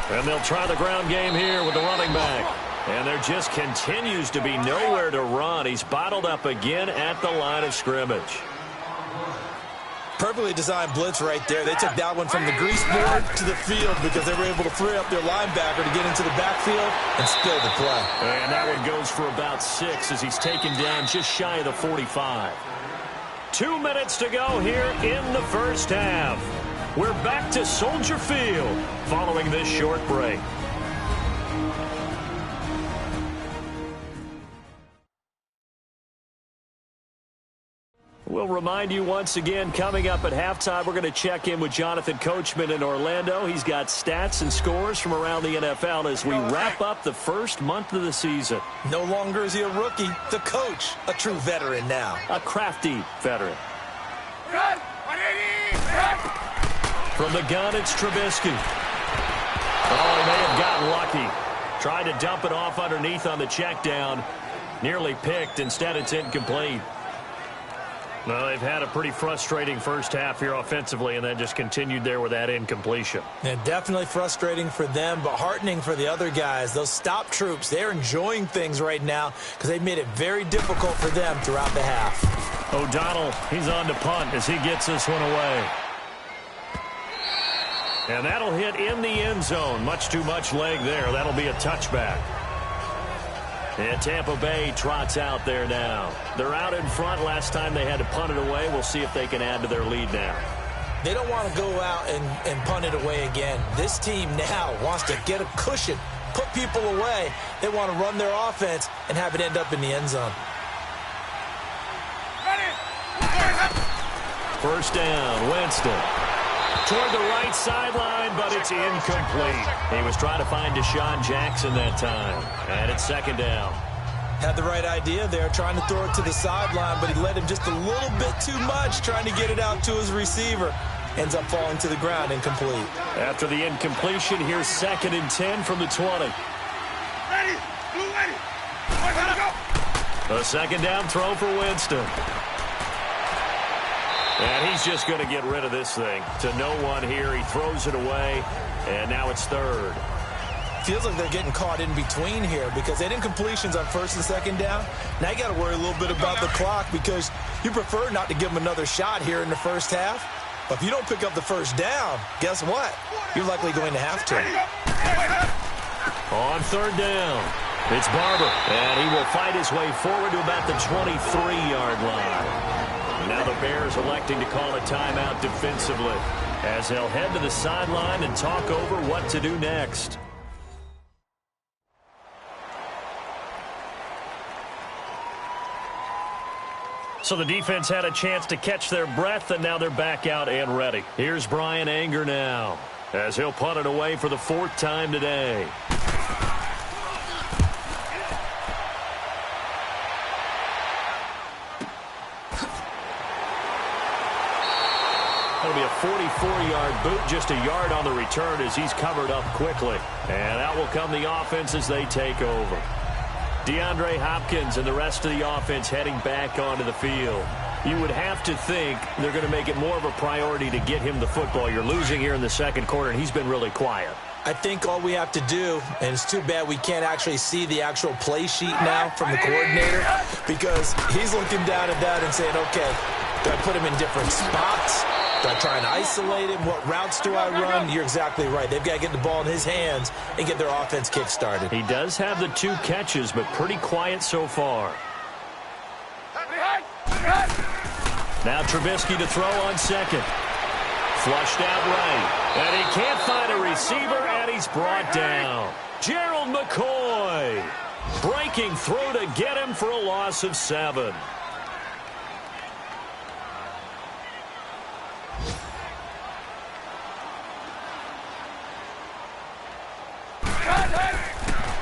And they'll try the ground game here with the running back. And there just continues to be nowhere to run. He's bottled up again at the line of scrimmage. Perfectly designed blitz right there. They took that one from the grease board to the field because they were able to free up their linebacker to get into the backfield and spill the play. And that one goes for about 6 as he's taken down just shy of the 45. 2 minutes to go here in the first half. We're back to Soldier Field following this short break. We'll remind you once again, coming up at halftime, we're going to check in with Jonathan Coachman in Orlando. He's got stats and scores from around the NFL as we wrap up the first month of the season. No longer is he a rookie. The coach, a true veteran now. A crafty veteran. From the gun, it's Trubisky. Oh, he may have gotten lucky. Tried to dump it off underneath on the check down. Nearly picked. Instead, it's incomplete. Well, they've had a pretty frustrating first half here offensively, and then just continued there with that incompletion. Yeah, definitely frustrating for them, but heartening for the other guys. Those stop troops, they're enjoying things right now because they've made it very difficult for them throughout the half. O'Donnell, he's on to punt as he gets this one away. And that'll hit in the end zone. Much too much leg there. That'll be a touchback. And Tampa Bay trots out there now. They're out in front. Last time they had to punt it away. We'll see if they can add to their lead now. They don't want to go out and punt it away again. This team now wants to get a cushion, put people away. They want to run their offense and have it end up in the end zone. First down, Winston. Toward the right sideline, but it's incomplete. He was trying to find Deshaun Jackson that time. And it's second down. Had the right idea there, trying to throw it to the sideline, but he led him just a little bit too much, trying to get it out to his receiver. Ends up falling to the ground, incomplete. After the incompletion, here's 2nd and 10 from the 20. Ready, blue ready. Go. A second down throw for Winston. And he's just going to get rid of this thing. To no one here. He throws it away, and now it's third. Feels like they're getting caught in between here because they did incompletions on 1st and 2nd down. Now you got to worry a little bit about the clock because you prefer not to give them another shot here in the first half. But if you don't pick up the first down, guess what? You're likely going to have to. On 3rd down, it's Barber. And he will fight his way forward to about the 23-yard line. Now the Bears electing to call a timeout defensively as they'll head to the sideline and talk over what to do next. So the defense had a chance to catch their breath, and now they're back out and ready. Here's Brian Anger now as he'll punt it away for the 4th time today. That'll be a 44-yard boot, just a yard on the return as he's covered up quickly. And out will come the offense as they take over. DeAndre Hopkins and the rest of the offense heading back onto the field. You would have to think they're going to make it more of a priority to get him the football. You're losing here in the second quarter, and he's been really quiet. I think all we have to do, and it's too bad we can't actually see the actual play sheet now from the coordinator, because he's looking down at that and saying, okay, do I put him in different spots? Do I try and isolate him? What routes do I run? You're exactly right. They've got to get the ball in his hands and get their offense kick-started. He does have the 2 catches, but pretty quiet so far. Now Trubisky to throw on second. Flushed out right. And he can't find a receiver, and he's brought down. Gerald McCoy breaking through to get him for a loss of 7.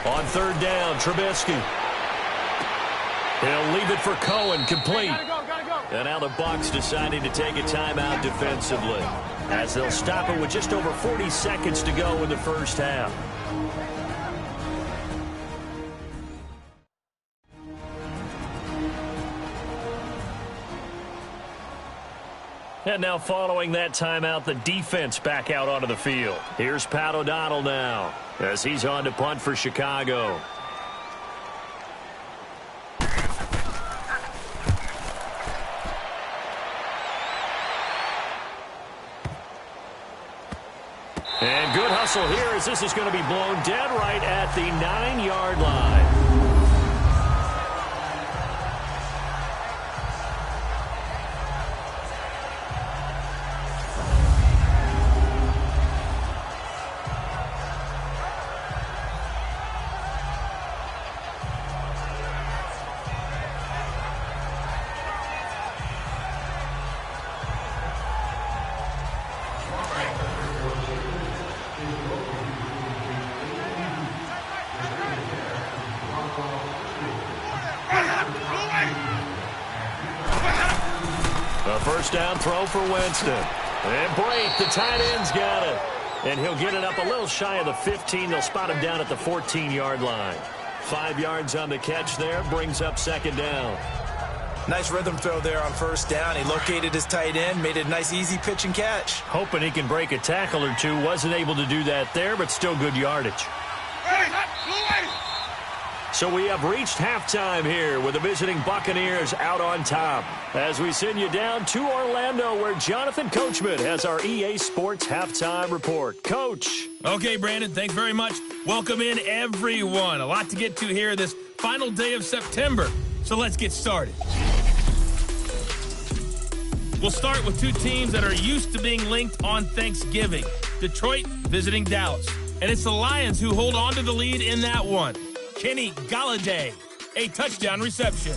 On third down, Trubisky. He'll leave it for Cohen, complete. And now the Bucs deciding to take a timeout defensively, as they'll stop it with just over 40 seconds to go in the first half. And now following that timeout, the defense back out onto the field. Here's Pat O'Donnell now, as he's on to punt for Chicago. And good hustle here, as this is going to be blown dead right at the 9-yard line. First down throw for Winston. And Brate, the tight end's got it. And he'll get it up a little shy of the 15. They'll spot him down at the 14-yard line. 5 yards on the catch there, brings up second down. Nice rhythm throw there on first down. He located his tight end, made it a nice easy pitch and catch. Hoping he can break a tackle or two. Wasn't able to do that there, but still good yardage. So we have reached halftime here with the visiting Buccaneers out on top, as we send you down to Orlando, where Jonathan Coachman has our EA Sports Halftime Report. Coach. Okay, Brandon, thanks very much. Welcome in, everyone. A lot to get to here this final day of September, so let's get started. We'll start with 2 teams that are used to being linked on Thanksgiving. Detroit visiting Dallas, and it's the Lions who hold on to the lead in that one. Kenny Golladay, a touchdown reception.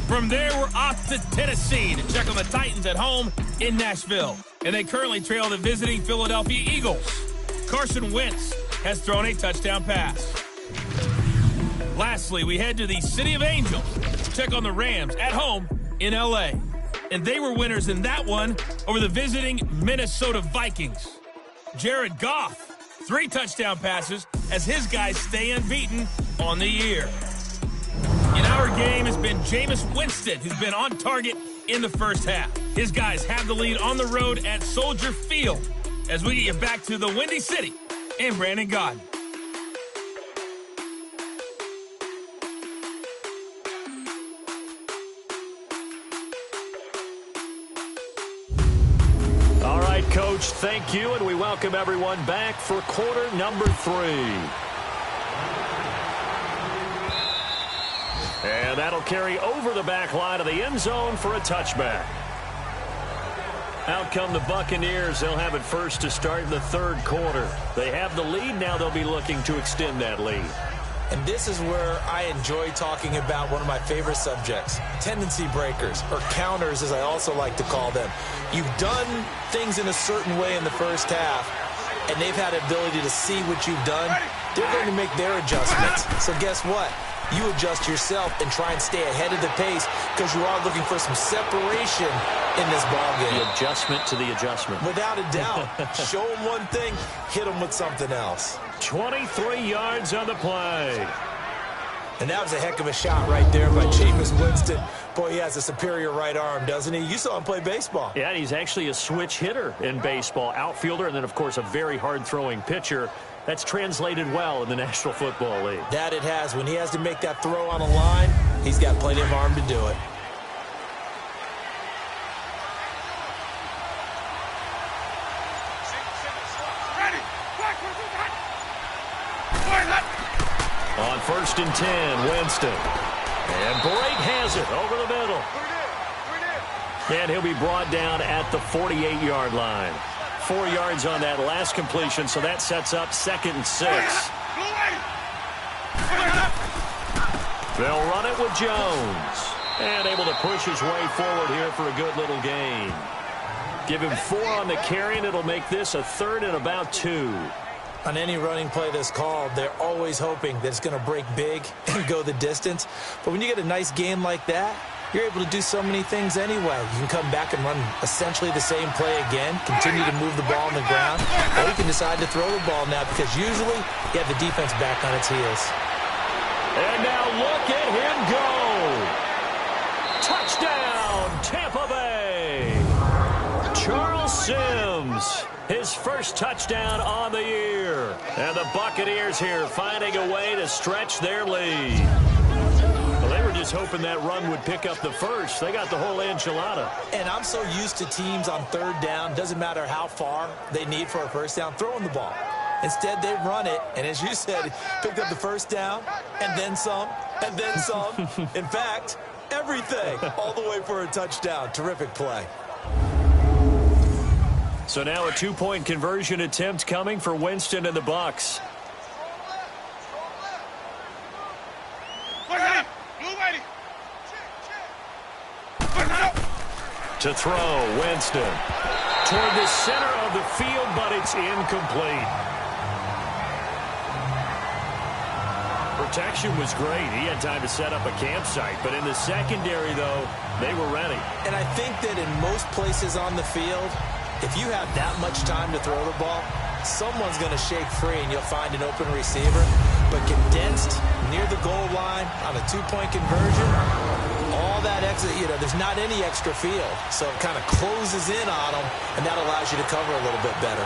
From there, we're off to Tennessee to check on the Titans at home in Nashville. And they currently trail the visiting Philadelphia Eagles. Carson Wentz has thrown a touchdown pass. Lastly, we head to the City of Angels to check on the Rams at home in L.A. And they were winners in that one over the visiting Minnesota Vikings. Jared Goff, 3 touchdown passes as his guys stay unbeaten on the year. In our game has been Jameis Winston, who's been on target in the first half. His guys have the lead on the road at Soldier Field as we get back to the Windy City and Brandon Gaudin. All right, Coach, thank you, and we welcome everyone back for quarter number 3. And that'll carry over the back line of the end zone for a touchback. Out come the Buccaneers. They'll have it first to start in the 3rd quarter. They have the lead. Now they'll be looking to extend that lead. And this is where I enjoy talking about one of my favorite subjects, tendency breakers, or counters as I also like to call them. You've done things in a certain way in the first half, and they've had the ability to see what you've done. They're going to make their adjustments. So guess what? You adjust yourself and try and stay ahead of the pace, because you are looking for some separation in this ballgame. The adjustment to the adjustment. Without a doubt. Show them one thing, hit them with something else. 23 yards on the play. And that was a heck of a shot right there by Jameis Winston. Boy, he has a superior right arm, doesn't he? You saw him play baseball. Yeah, he's actually a switch hitter in baseball. Outfielder, and then, of course, a very hard-throwing pitcher. That's translated well in the National Football League. That it has. When he has to make that throw on a line, he's got plenty of arm to do it. On 1st and 10, Winston. And Blake has it over the middle. And he'll be brought down at the 48-yard line. 4 yards on that last completion, so that sets up 2nd and 6. They'll run it with Jones. And able to push his way forward here for a good little gain. Give him 4 on the carry, and it'll make this a 3rd and about 2. On any running play that's called, they're always hoping that it's going to break big and go the distance. But when you get a nice gain like that, you're able to do so many things anyway. You can come back and run essentially the same play again, continue to move the ball on the ground, or you can decide to throw the ball now because usually you have the defense back on its heels. And now look at him go. Touchdown, Tampa Bay. Charles Sims, his first touchdown on the year. And the Buccaneers here finding a way to stretch their lead. Well, they were just hoping that run would pick up the first. They got the whole enchilada. And I'm so used to teams on 3rd down, doesn't matter how far they need for a first down, throwing the ball. Instead, they run it, and as you said, picked up the first down, and then some, and then some. In fact, everything, all the way for a touchdown. Terrific play. So now a 2-point conversion attempt coming for Winston and the Bucs. To throw, Winston. Toward the center of the field, but it's incomplete. Protection was great. He had time to set up a campsite, but in the secondary, though, they were ready. And I think that in most places on the field, if you have that much time to throw the ball, someone's going to shake free and you'll find an open receiver. But condensed near the goal line on a 2-point conversion, all that extra, there's not any extra field. So it kind of closes in on them, and that allows you to cover a little bit better.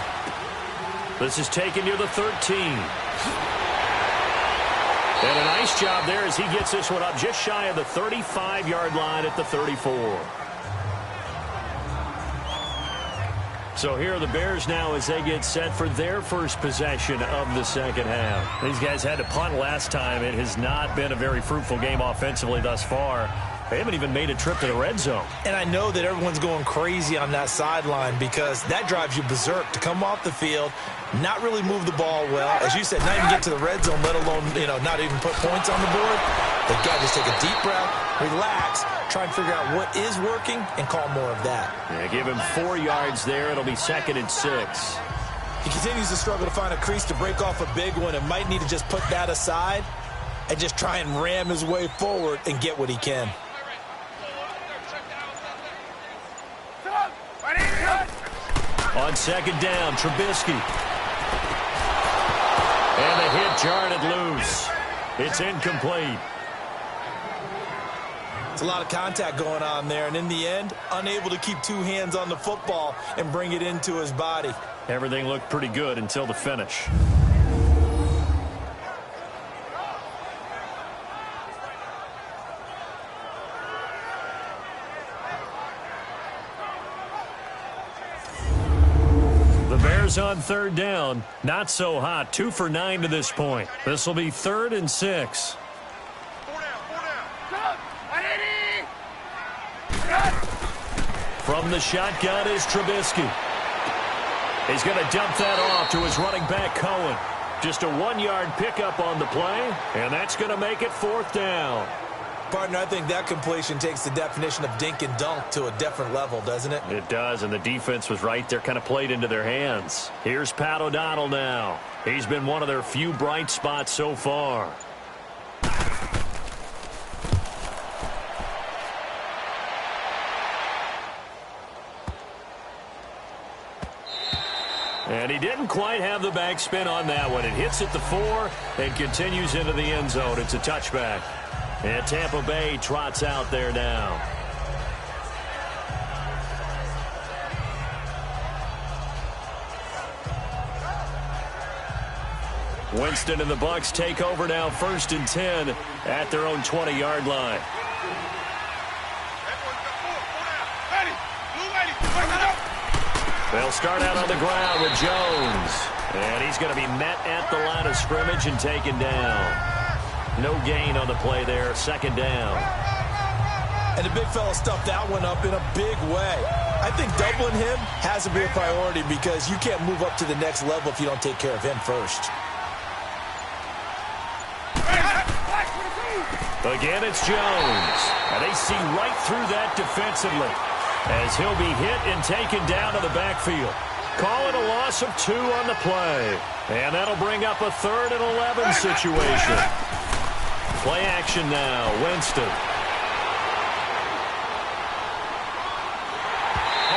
This is taken near the 13. And a nice job there as he gets this one up just shy of the 35-yard line at the 34. So here are the Bears now as they get set for their first possession of the second half. These guys had to punt last time. It has not been a very fruitful game offensively thus far. They haven't even made a trip to the red zone. And I know that everyone's going crazy on that sideline because that drives you berserk to come off the field, not really move the ball well. As you said, not even get to the red zone, let alone, not even put points on the board. They've got to just take a deep breath, relax, try and figure out what is working, and call more of that. Yeah, give him 4 yards there. It'll be 2nd and 6. He continues to struggle to find a crease to break off a big one and might need to just put that aside and just try and ram his way forward and get what he can. On 2nd down, Trubisky. And the hit jarred it loose. It's incomplete. It's a lot of contact going on there, and in the end, unable to keep 2 hands on the football and bring it into his body. Everything looked pretty good until the finish. On 3rd down, not so hot. 2 for 9 to this point. This will be 3rd and 6. From the shotgun is Trubisky. He's going to dump that off to his running back, Cohen. Just a 1-yard pickup on the play, and that's going to make it 4th down. Partner, I think that completion takes the definition of dink and dunk to a different level, doesn't it? It does, and the defense was right there, kind of played into their hands. Here's Pat O'Donnell now. He's been one of their few bright spots so far. And he didn't quite have the backspin on that one. It hits at the 4 and continues into the end zone. It's a touchback. And Tampa Bay trots out there now. Winston and the Bucs take over now, 1st and 10 at their own 20-yard line. They'll start out on the ground with Jones. And he's going to be met at the line of scrimmage and taken down. No gain on the play there, 2nd down. And the big fella stuffed that one up in a big way. I think doubling him has to be a priority because you can't move up to the next level if you don't take care of him first. Again, it's Jones. And they see right through that defensively as he'll be hit and taken down to the backfield. Call it a loss of 2 on the play. And that'll bring up a 3rd and 11 situation. Play action now, Winston.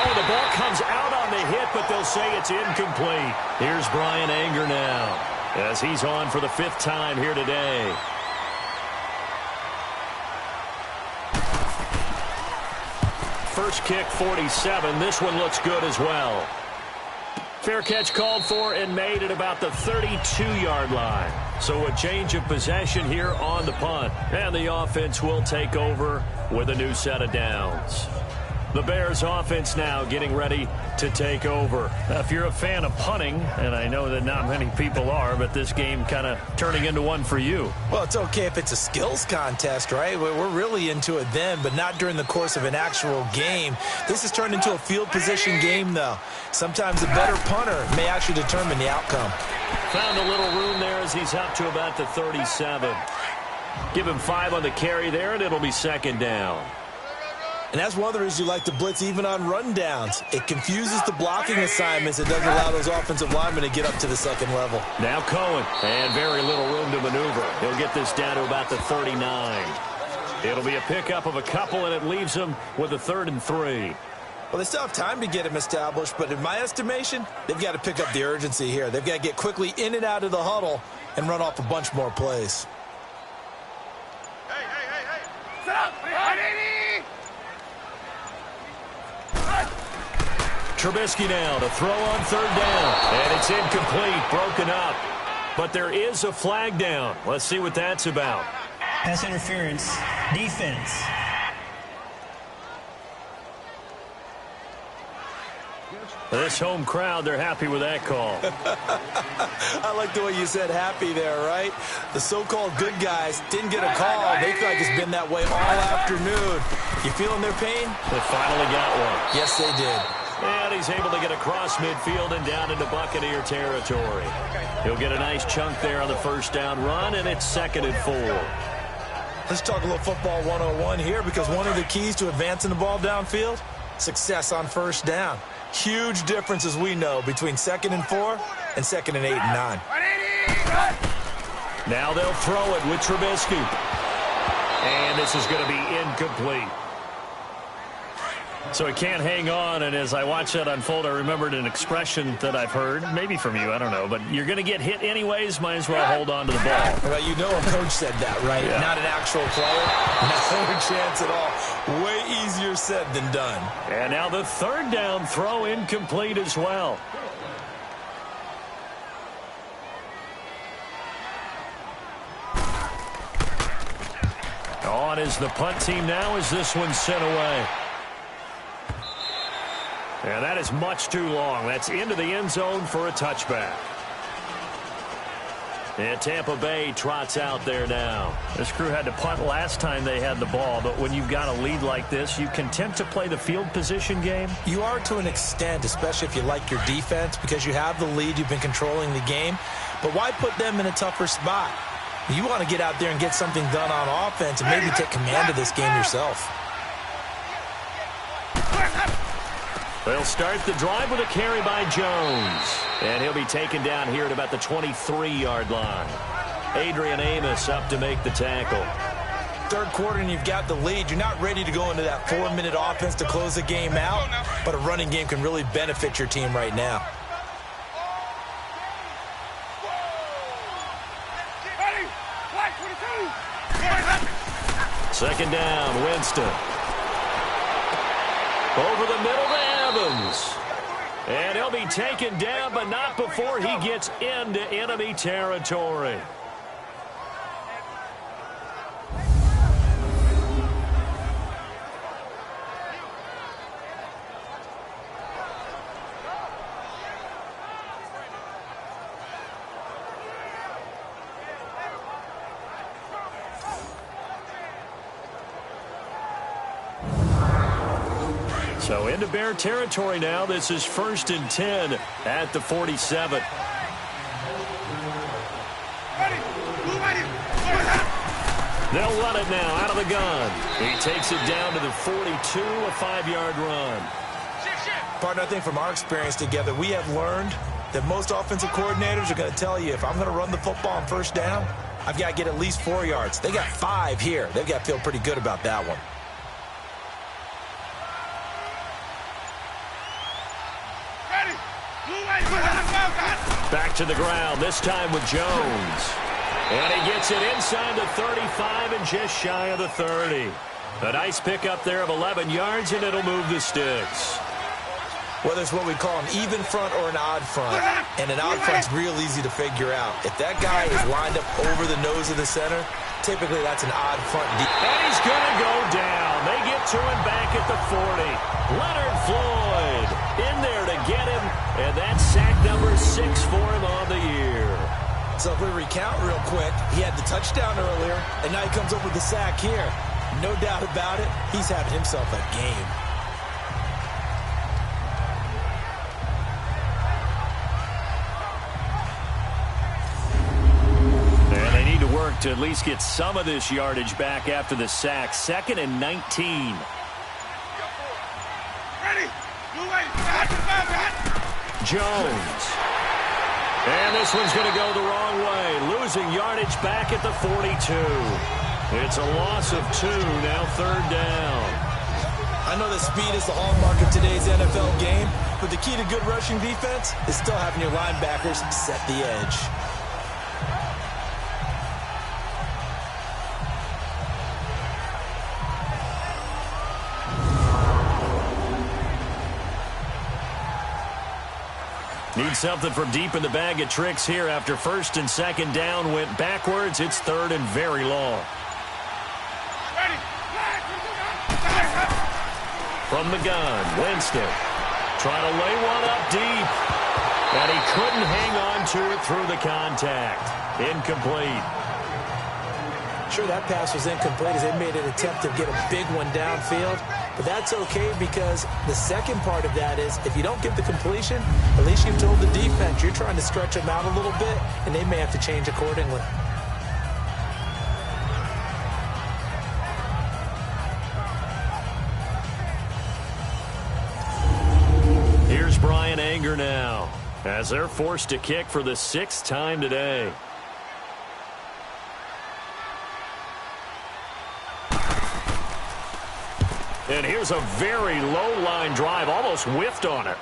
Oh, the ball comes out on the hit, but they'll say it's incomplete. Here's Brian Anger now as he's on for the 5th time here today. First kick, 47. This one looks good as well. Fair catch called for and made at about the 32-yard line. So a change of possession here on the punt. And the offense will take over with a new set of downs. The Bears offense now getting ready to take over. Now, if you're a fan of punting, and I know that not many people are, but this game kind of turning into one for you. Well, it's okay if it's a skills contest, right? We're really into it then, but not during the course of an actual game. This has turned into a field position game, though. Sometimes a better punter may actually determine the outcome. Found a little room there as he's up to about the 37. Give him 5 on the carry there, and it'll be 2nd down. And that's one of the reasons you like to blitz even on rundowns. It confuses the blocking assignments. It doesn't allow those offensive linemen to get up to the 2nd level. Now Cohen, and very little room to maneuver. He'll get this down to about the 39. It'll be a pickup of a couple, and it leaves him with a 3rd and 3. Well, they still have time to get him established, but in my estimation, they've got to pick up the urgency here. They've got to get quickly in and out of the huddle and run off a bunch more plays. Hey. Sit up. Trubisky now to throw on 3rd down. And it's incomplete, broken up. But there is a flag down. Let's see what that's about. Pass interference, defense. This home crowd, they're happy with that call. I like the way you said happy there, right? The so-called good guys didn't get a call. They feel like it's been that way all afternoon. You feeling their pain? They finally got one. Yes, they did. And he's able to get across midfield and down into Buccaneer territory. He'll get a nice chunk there on the 1st down run, and it's 2nd and 4. Let's talk a little football 101 here, because one of the keys to advancing the ball downfield, success on 1st down. Huge difference, as we know, between 2nd and 4 and 2nd and 8 and 9. Now they'll throw it with Trubisky. And this is going to be incomplete. So he can't hang on, and as I watch that unfold, I remembered an expression that I've heard, maybe from you, I don't know, but you're going to get hit anyways, might as well hold on to the ball. Well, you know a coach said that, right? Yeah. Not an actual player. No chance at all. Way easier said than done. And now the 3rd down throw incomplete as well. On is the punt team now as this one's sent away. And that is much too long. That's into the end zone for a touchback. And Tampa Bay trots out there now. This crew had to punt last time they had the ball, but when you've got a lead like this, you content to play the field position game? You are to an extent, especially if you like your defense, because you have the lead, you've been controlling the game. But why put them in a tougher spot? You want to get out there and get something done on offense and maybe take command of this game yourself. They'll start the drive with a carry by Jones. And he'll be taken down here at about the 23-yard line. Adrian Amos up to make the tackle. 3rd quarter and you've got the lead. You're not ready to go into that 4-minute offense to close the game out, but a running game can really benefit your team right now. Second down, Winston. Over the middle to Evans. And he'll be taken down, but not before he gets into enemy territory. So into Bear territory now. This is 1st and 10 at the 47. They'll run it now out of the gun. He takes it down to the 42, a 5-yard run. Partner, I think from our experience together, we have learned that most offensive coordinators are going to tell you, if I'm going to run the football on first down, I've got to get at least 4 yards. They got 5 here. They've got to feel pretty good about that one. Back to the ground, this time with Jones. And he gets it inside the 35 and just shy of the 30. A nice pickup there of 11 yards, and it'll move the sticks. Whether it's what we call an even front or an odd front, and an odd front's real easy to figure out. If that guy is lined up over the nose of the center, typically that's an odd front. And he's going to go down. They get to him back at the 40. Leonard Floyd in there to get him, and that's sack number 6 for him on the year. So if we recount real quick, he had the touchdown earlier, and now he comes up with the sack here. No doubt about it, he's having himself a game. And they need to work to at least get some of this yardage back after the sack. 2nd and 19. Jones. And this one's going to go the wrong way. Losing yardage back at the 42. It's a loss of 2, now 3rd down. I know that speed is the hallmark of today's NFL game, but the key to good rushing defense is still having your linebackers set the edge. Need something from deep in the bag of tricks here after 1st and 2nd down went backwards. It's 3rd and very long. From the gun, Winston trying to lay one up deep. And he couldn't hang on to it through the contact. Incomplete. Sure, that pass was incomplete as they made an attempt to get a big one downfield. But that's okay because the second part of that is if you don't get the completion, at least you've told the defense you're trying to stretch them out a little bit, and they may have to change accordingly. Here's Brian Anger now as they're forced to kick for the 6th time today. And here's a very low line drive, almost whiffed on it.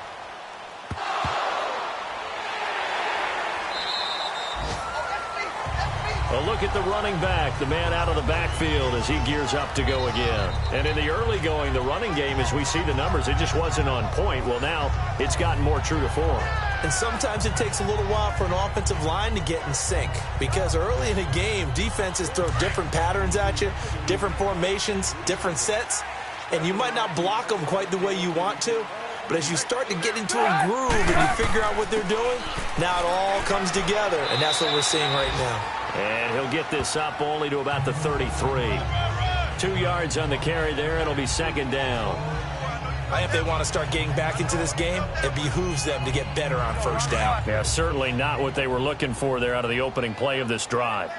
A look at the running back, the man out of the backfield as he gears up to go again. And in the early going, the running game, as we see the numbers, it just wasn't on point. Well, now it's gotten more true to form. And sometimes it takes a little while for an offensive line to get in sync because early in a game, defenses throw different patterns at you, different formations, different sets. And you might not block them quite the way you want to, but as you start to get into a groove and you figure out what they're doing, now it all comes together, and that's what we're seeing right now. And he'll get this up only to about the 33. 2 yards on the carry there. It'll be 2nd down. If they want to start getting back into this game, it behooves them to get better on 1st down. Yeah, certainly not what they were looking for there out of the opening play of this drive.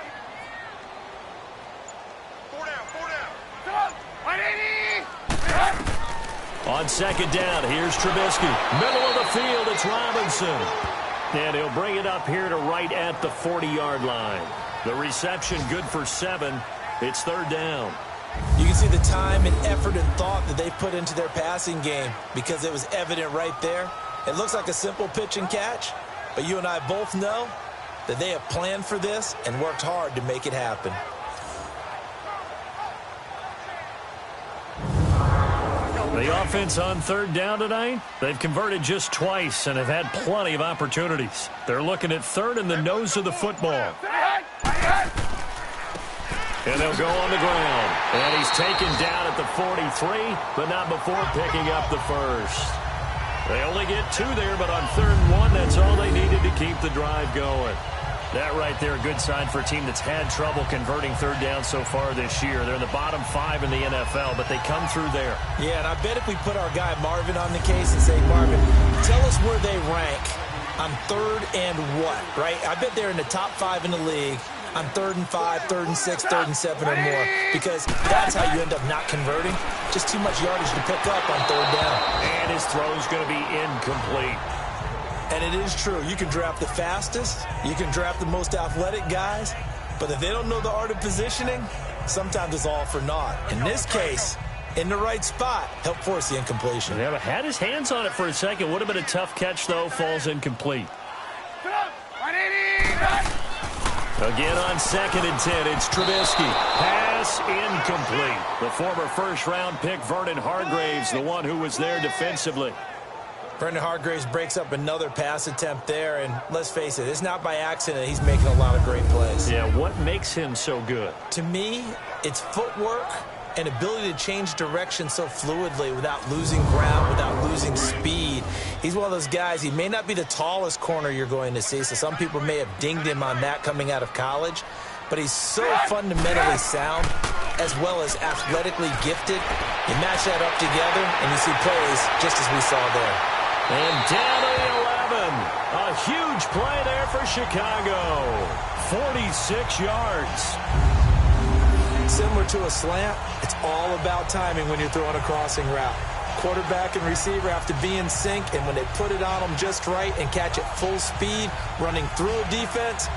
On 2nd down, here's Trubisky. Middle of the field, it's Robinson. And he'll bring it up here to right at the 40-yard line. The reception good for 7. It's 3rd down. You can see the time and effort and thought that they put into their passing game because it was evident right there. It looks like a simple pitch and catch, but you and I both know that they have planned for this and worked hard to make it happen. The offense on third down tonight, they've converted just twice and have had plenty of opportunities. They're looking at third in the nose of the football. And they'll go on the ground. And he's taken down at the 43, but not before picking up the first. They only get 2 there, but on 3rd and 1, that's all they needed to keep the drive going. That right there, a good sign for a team that's had trouble converting third down so far this year. They're in the bottom 5 in the NFL, but they come through there. Yeah, and I bet if we put our guy Marvin on the case and say, Marvin, tell us where they rank on 3rd and what, right? I bet they're in the top 5 in the league on 3rd and 5, 3rd and 6, 3rd and 7 or more, because that's how you end up not converting. Just too much yardage to pick up on 3rd down. And his throw's going to be incomplete. And it is true. You can draft the fastest. You can draft the most athletic guys. But if they don't know the art of positioning, sometimes it's all for naught. In this case, in the right spot, helped force the incompletion. Yeah, but had his hands on it for a second. Would have been a tough catch, though. Falls incomplete. Again on 2nd and 10, it's Trubisky. Pass incomplete. The former first-round pick, Vernon Hargreaves, the one who was there defensively. Brendan Hargreaves breaks up another pass attempt there, and let's face it, it's not by accident he's making a lot of great plays. Yeah, what makes him so good? To me, it's footwork and ability to change direction so fluidly without losing ground, without losing speed. He's one of those guys, he may not be the tallest corner you're going to see, so some people may have dinged him on that coming out of college, but he's so fundamentally sound as well as athletically gifted. You match that up together, and you see plays just as we saw there. And down to the 11. A huge play there for Chicago. 46 yards. Similar to a slant, it's all about timing when you're throwing a crossing route. Quarterback and receiver have to be in sync, and when they put it on them just right and catch it full speed, running through a defense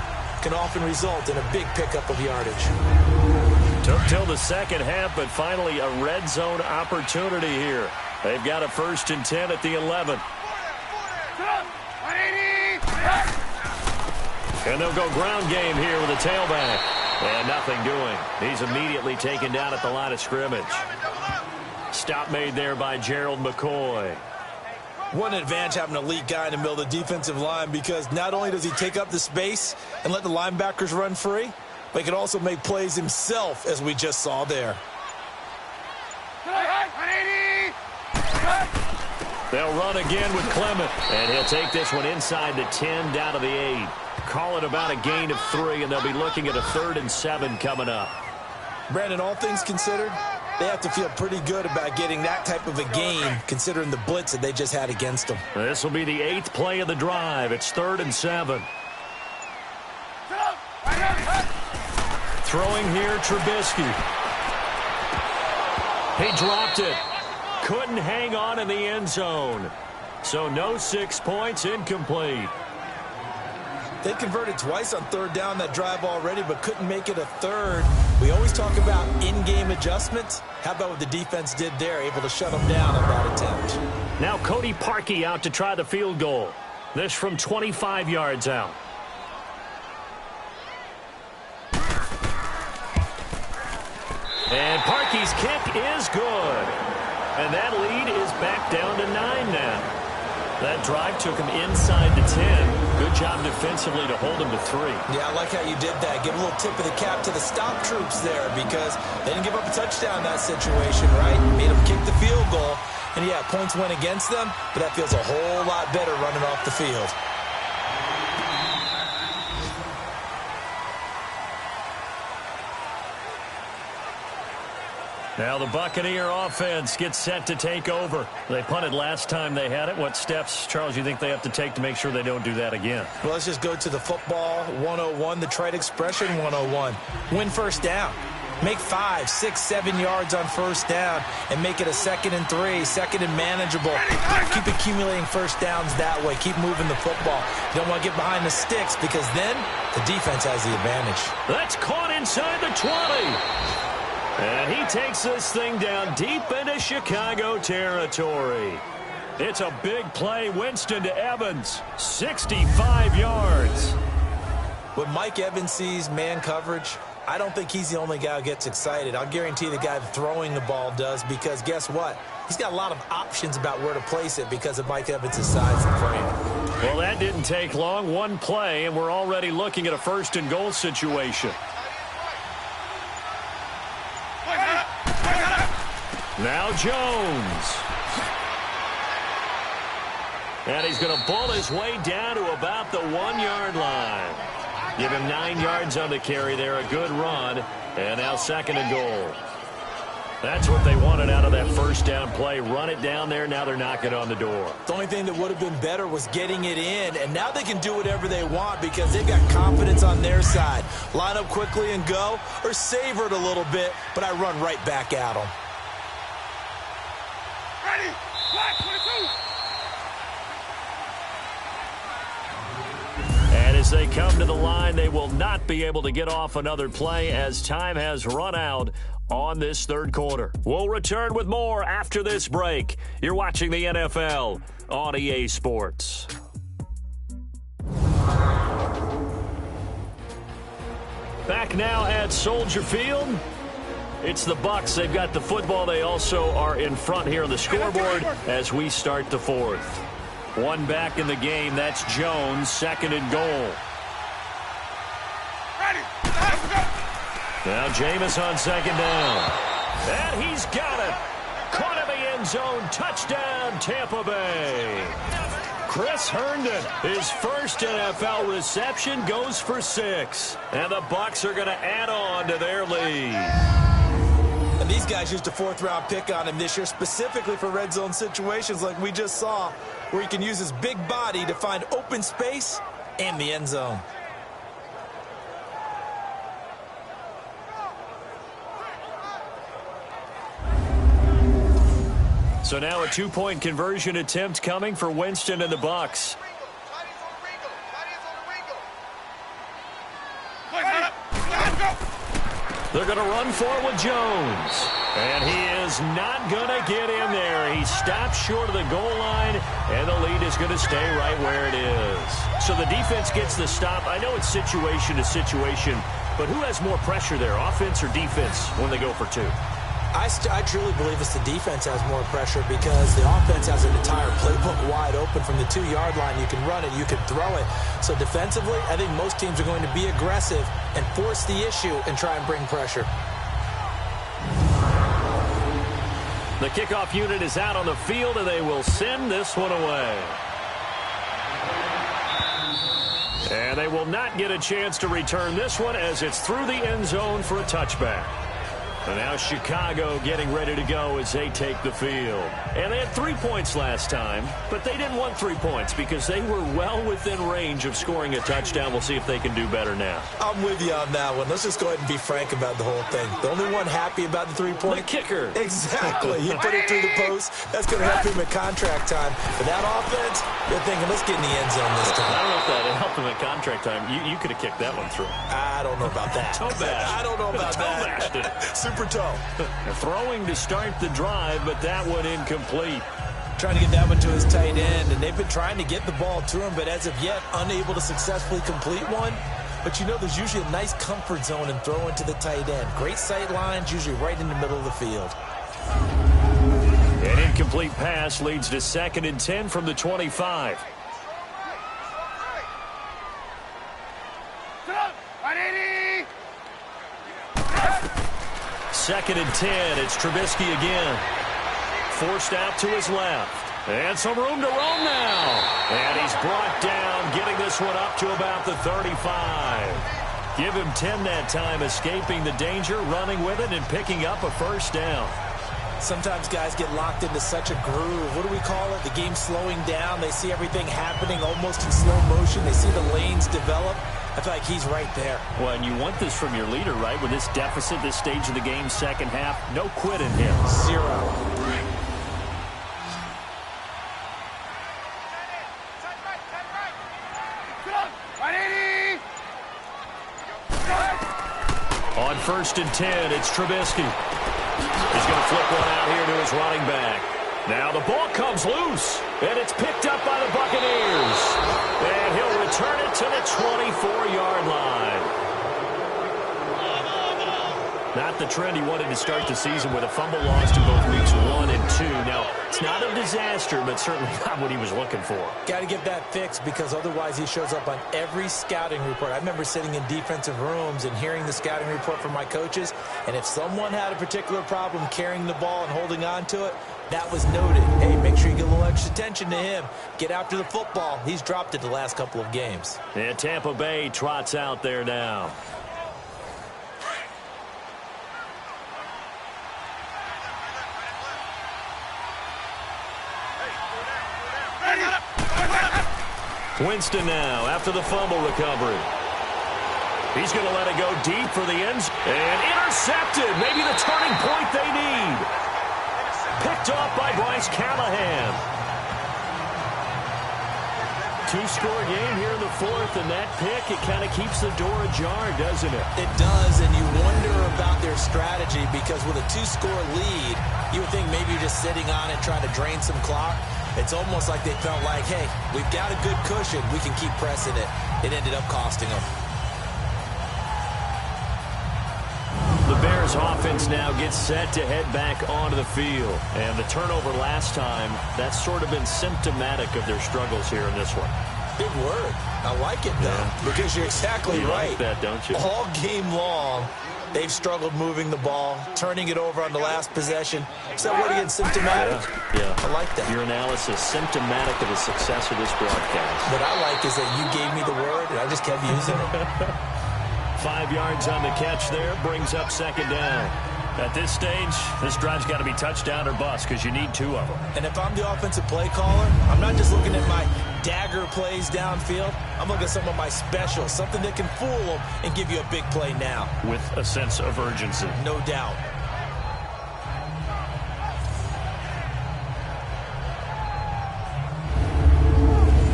can often result in a big pickup of yardage. Took till the second half, but finally a red zone opportunity here. They've got a 1st and 10 at the 11. And they'll go ground game here with a tailback. And nothing doing. He's immediately taken down at the line of scrimmage. Stop made there by Gerald McCoy. What an advantage having an elite guy in the middle of the defensive line, because not only does he take up the space and let the linebackers run free, but he can also make plays himself, as we just saw there. They'll run again with Clement. And he'll take this one inside the 10, down to the 8. Call it about a gain of 3, and they'll be looking at a 3rd and 7 coming up. Brandon, all things considered, they have to feel pretty good about getting that type of a gain, considering the blitz that they just had against them. This will be the 8th play of the drive. It's 3rd and 7. Throwing here, Trubisky. He dropped it. Couldn't hang on in the end zone. So no 6 points, incomplete. They converted twice on 3rd down that drive already, but couldn't make it a 3rd. We always talk about in-game adjustments. How about what the defense did there, able to shut them down on that attempt. Now Cody Parkey out to try the field goal. This from 25 yards out. And Parkey's kick is good. And that lead is back down to 9 now. That drive took him inside the 10. Good job defensively to hold him to 3. Yeah, I like how you did that. Give a little tip of the cap to the stop troops there, because they didn't give up a touchdown in that situation, right? Made them kick the field goal. And, yeah, points went against them, but that feels a whole lot better running off the field. Now the Buccaneer offense gets set to take over. They punted last time they had it. What steps, Charles, you think they have to take to make sure they don't do that again? Well, let's just go to the football 101, the trite expression 101. Win 1st down. Make 5, 6, 7 yards on 1st down and make it a 2nd and 3, 2nd and manageable. Keep accumulating 1st downs that way. Keep moving the football. You don't want to get behind the sticks, because then the defense has the advantage. That's caught inside the 20. And he takes this thing down deep into Chicago territory. It's a big play. Winston to Evans. 65 yards. When Mike Evans sees man coverage, I don't think he's the only guy who gets excited. I'll guarantee the guy throwing the ball does, because guess what? he's got a lot of options about where to place it because of Mike Evans' size and frame. Well, that didn't take long. One play, and we're already looking at a first-and-goal situation. Now Jones. And he's going to pull his way down to about the 1-yard line. Give him 9 yards on the carry there. A good run. And now second and goal. That's what they wanted out of that first down play. Run it down there. Now they're knocking on the door. The only thing that would have been better was getting it in. And now they can do whatever they want because they've got confidence on their side. Line up quickly and go, or savor it a little bit, but I run right back at them. Ready? Black 22. And as they come to the line, they will not be able to get off another play as time has run out on this third quarter. We'll return with more after this break. You're watching the NFL on EA Sports. Back now at Soldier Field. It's the Bucs. They've got the football. They also are in front here on the scoreboard as we start the fourth. One back in the game. That's Jones. Second and goal. Ready? Let's go. Now Jameis on second down. And he's got it. Caught in the end zone. Touchdown, Tampa Bay. Chris Herndon, his first NFL reception, goes for 6. And the Bucs are going to add on to their lead. And these guys used a 4th-round pick on him this year specifically for red zone situations like we just saw, where he can use his big body to find open space and the end zone. So now a 2-point conversion attempt coming for Winston and the Bucs. They're going to run forward with Jones. And he is not going to get in there. He stops short of the goal line, and the lead is going to stay right where it is. So the defense gets the stop. I know it's situation to situation, but who has more pressure there, offense or defense, when they go for 2? I truly believe it's the defense has more pressure because the offense has an entire playbook wide open from the 2-yard line. You can run it, you can throw it. So defensively, I think most teams are going to be aggressive and force the issue and try and bring pressure. The kickoff unit is out on the field, and they will send this one away. And they will not get a chance to return this one as it's through the end zone for a touchback. And now Chicago getting ready to go as they take the field. And they had 3 points last time, but they didn't want 3 points because they were well within range of scoring a touchdown. We'll see if they can do better now. I'm with you on that one. Let's just go ahead and be frank about the whole thing. The only one happy about the 3-point? The kicker. Exactly. He put it through the post. That's going to help him at contract time. But that offense, they're thinking, let's get in the end zone this time. I don't know if that helped him at contract time. You could have kicked that one through. I don't know about that. Toe bash. I don't know about that. Super toe. Throwing to start the drive, but that one incomplete. Trying to get that one to his tight end, and they've been trying to get the ball to him, but as of yet, unable to successfully complete one. But you know, there's usually a nice comfort zone in throwing to the tight end. Great sight lines, usually right in the middle of the field. An incomplete pass leads to 2nd and 10 from the 25. Second and 10. It's Trubisky again. Forced out to his left. And some room to roam now. And he's brought down, getting this one up to about the 35. Give him 10 that time, escaping the danger, running with it, and picking up a first down. Sometimes guys get locked into such a groove. What do we call it? The game's slowing down. They see everything happening almost in slow motion. They see the lanes develop. I feel like he's right there. Well, and you want this from your leader, right? With this deficit, this stage of the game, second half, no quit in him. 0. On 1st and 10, it's Trubisky. He's going to flip one out here to his running back. Now the ball comes loose, and it's picked up by the Buccaneers. And he'll return it to the 24-yard line. Not the trend he wanted to start the season with a fumble lost in both weeks 1 and 2. Now, it's not a disaster, but certainly not what he was looking for. Got to get that fixed because otherwise he shows up on every scouting report. I remember sitting in defensive rooms and hearing the scouting report from my coaches, and if someone had a particular problem carrying the ball and holding on to it, that was noted. Hey, make sure you get a little extra attention to him. Get after the football. He's dropped it the last couple of games. And Tampa Bay trots out there now. Winston now after the fumble recovery. He's going to let it go deep for the end zone. And intercepted. Maybe the turning point they need. Picked off by Bryce Callahan. Two-score game here in the fourth, and that pick, it kind of keeps the door ajar, doesn't it? It does, and you wonder about their strategy because with a two-score lead, you would think maybe you're just sitting on it trying to drain some clock. It's almost like they felt like, hey, we've got a good cushion. We can keep pressing it. It ended up costing them. The Bears offense now gets set to head back onto the field. And the turnover last time, that's sort of been symptomatic of their struggles here in this one. Big word. I like it, though, because you're exactly right. Like that, don't you? All game long, they've struggled moving the ball, turning it over on the last possession. So what again, symptomatic? Yeah. I like that. Your analysis, symptomatic of the success of this broadcast. What I like is that you gave me the word, and I just kept using it. 5 yards on the catch there, brings up second down. At this stage, this drive's got to be touchdown or bust because you need 2 of them. And if I'm the offensive play caller, I'm not just looking at my dagger plays downfield. I'm looking at some of my specials, something that can fool them and give you a big play now. With a sense of urgency. No doubt.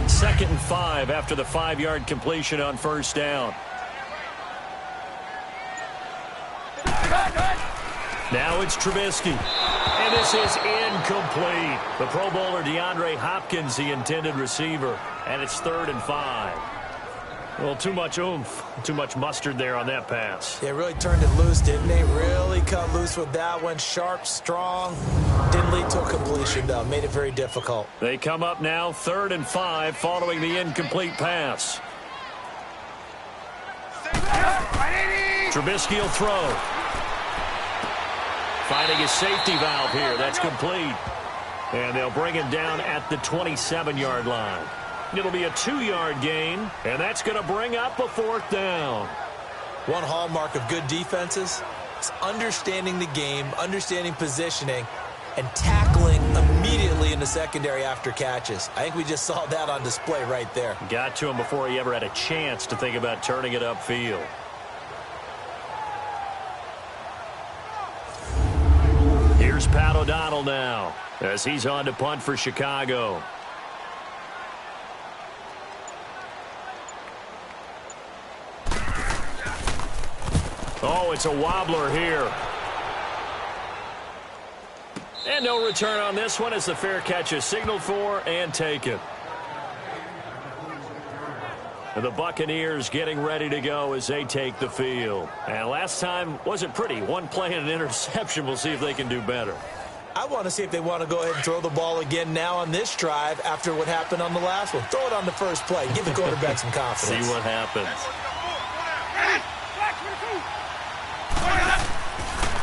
Second and 5 after the 5-yard completion on first down. Now it's Trubisky. And this is incomplete. The Pro Bowler DeAndre Hopkins, the intended receiver. And it's 3rd and 5. Well, too much oomph, too much mustard there on that pass. They really turned it loose, didn't they? Really cut loose with that one. Sharp, strong. Didn't lead to a completion, though. Made it very difficult. They come up now 3rd and 5 following the incomplete pass. Trubisky will throw. Finding his safety valve here. That's complete. And they'll bring him down at the 27-yard line. It'll be a 2-yard gain, and that's going to bring up a 4th down. One hallmark of good defenses is understanding the game, understanding positioning, and tackling immediately in the secondary after catches. I think we just saw that on display right there. Got to him before he ever had a chance to think about turning it upfield. Here's Pat O'Donnell now as he's on to punt for Chicago. Oh, it's a wobbler here. And no return on this one as the fair catch is signaled for and taken. And the Buccaneers getting ready to go as they take the field. And last time wasn't pretty. One play and an interception. We'll see if they can do better. I want to see if they want to go ahead and throw the ball again now on this drive after what happened on the last one. Throw it on the first play. Give the quarterback some confidence. See what happens.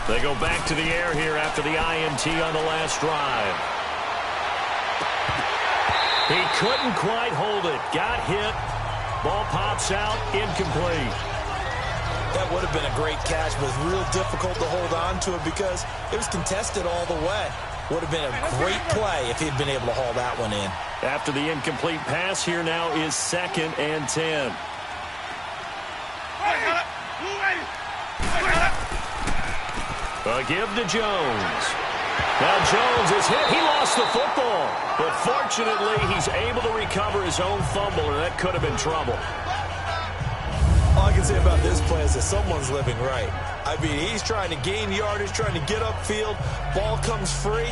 They go back to the air here after the INT on the last drive. He couldn't quite hold it. Got hit. Ball pops out, incomplete. That would have been a great catch, but it was real difficult to hold on to it because it was contested all the way. Would have been a great play if he'd been able to haul that one in. After the incomplete pass, here now is 2nd and 10. A give to Jones. Now Jones is hit. He lost the football. But fortunately, he's able to recover his own fumble, and that could have been trouble. All I can say about this play is that someone's living right. I mean, he's trying to gain yardage, trying to get upfield. Ball comes free.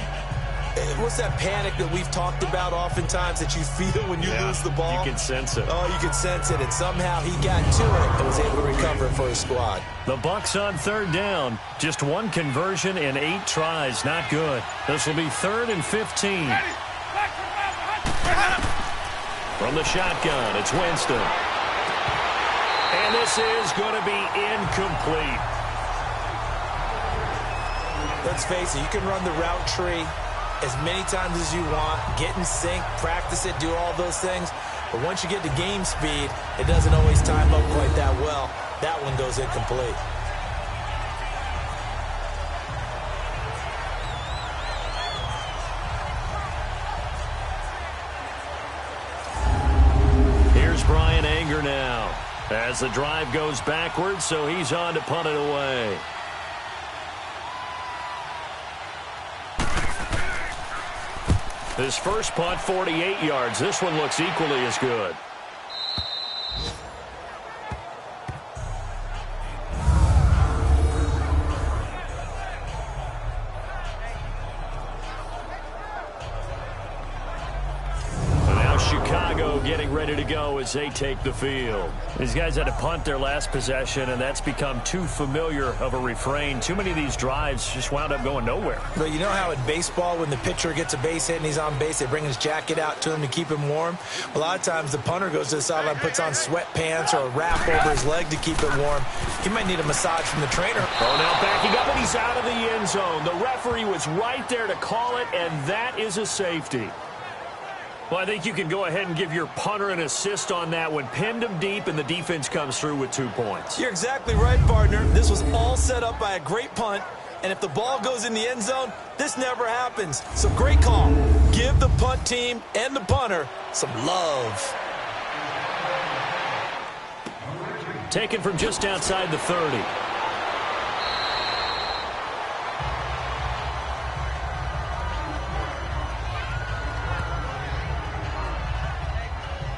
What's that panic that we've talked about oftentimes that you feel when you lose the ball? You can sense it. Oh, you can sense it. And somehow he got to it and was able to recover for his squad. The Bucs on 3rd down. Just 1 conversion in 8 tries. Not good. This will be 3rd and 15. From the shotgun, it's Winston. And this is going to be incomplete. Let's face it, you can run the route tree as many times as you want, get in sync, practice it, do all those things. But once you get to game speed, it doesn't always time up quite that well. That one goes incomplete. Here's Brian Anger now as the drive goes backwards, so he's on to punt it away. His first punt, 48 yards. This one looks equally as good. Chicago getting ready to go as they take the field. These guys had to punt their last possession, and that's become too familiar of a refrain. Too many of these drives just wound up going nowhere. But you know how in baseball, when the pitcher gets a base hit and he's on base, they bring his jacket out to him to keep him warm? A lot of times the punter goes to the sideline, puts on sweatpants or a wrap over his leg to keep it warm. He might need a massage from the trainer. Oh, now backing up, and he's out of the end zone. The referee was right there to call it, and that is a safety. Well, I think you can go ahead and give your punter an assist on that one. Pinned him deep, and the defense comes through with 2 points. You're exactly right, partner. This was all set up by a great punt, and if the ball goes in the end zone, this never happens. So great call. Give the punt team and the punter some love. Taken from just outside the 30.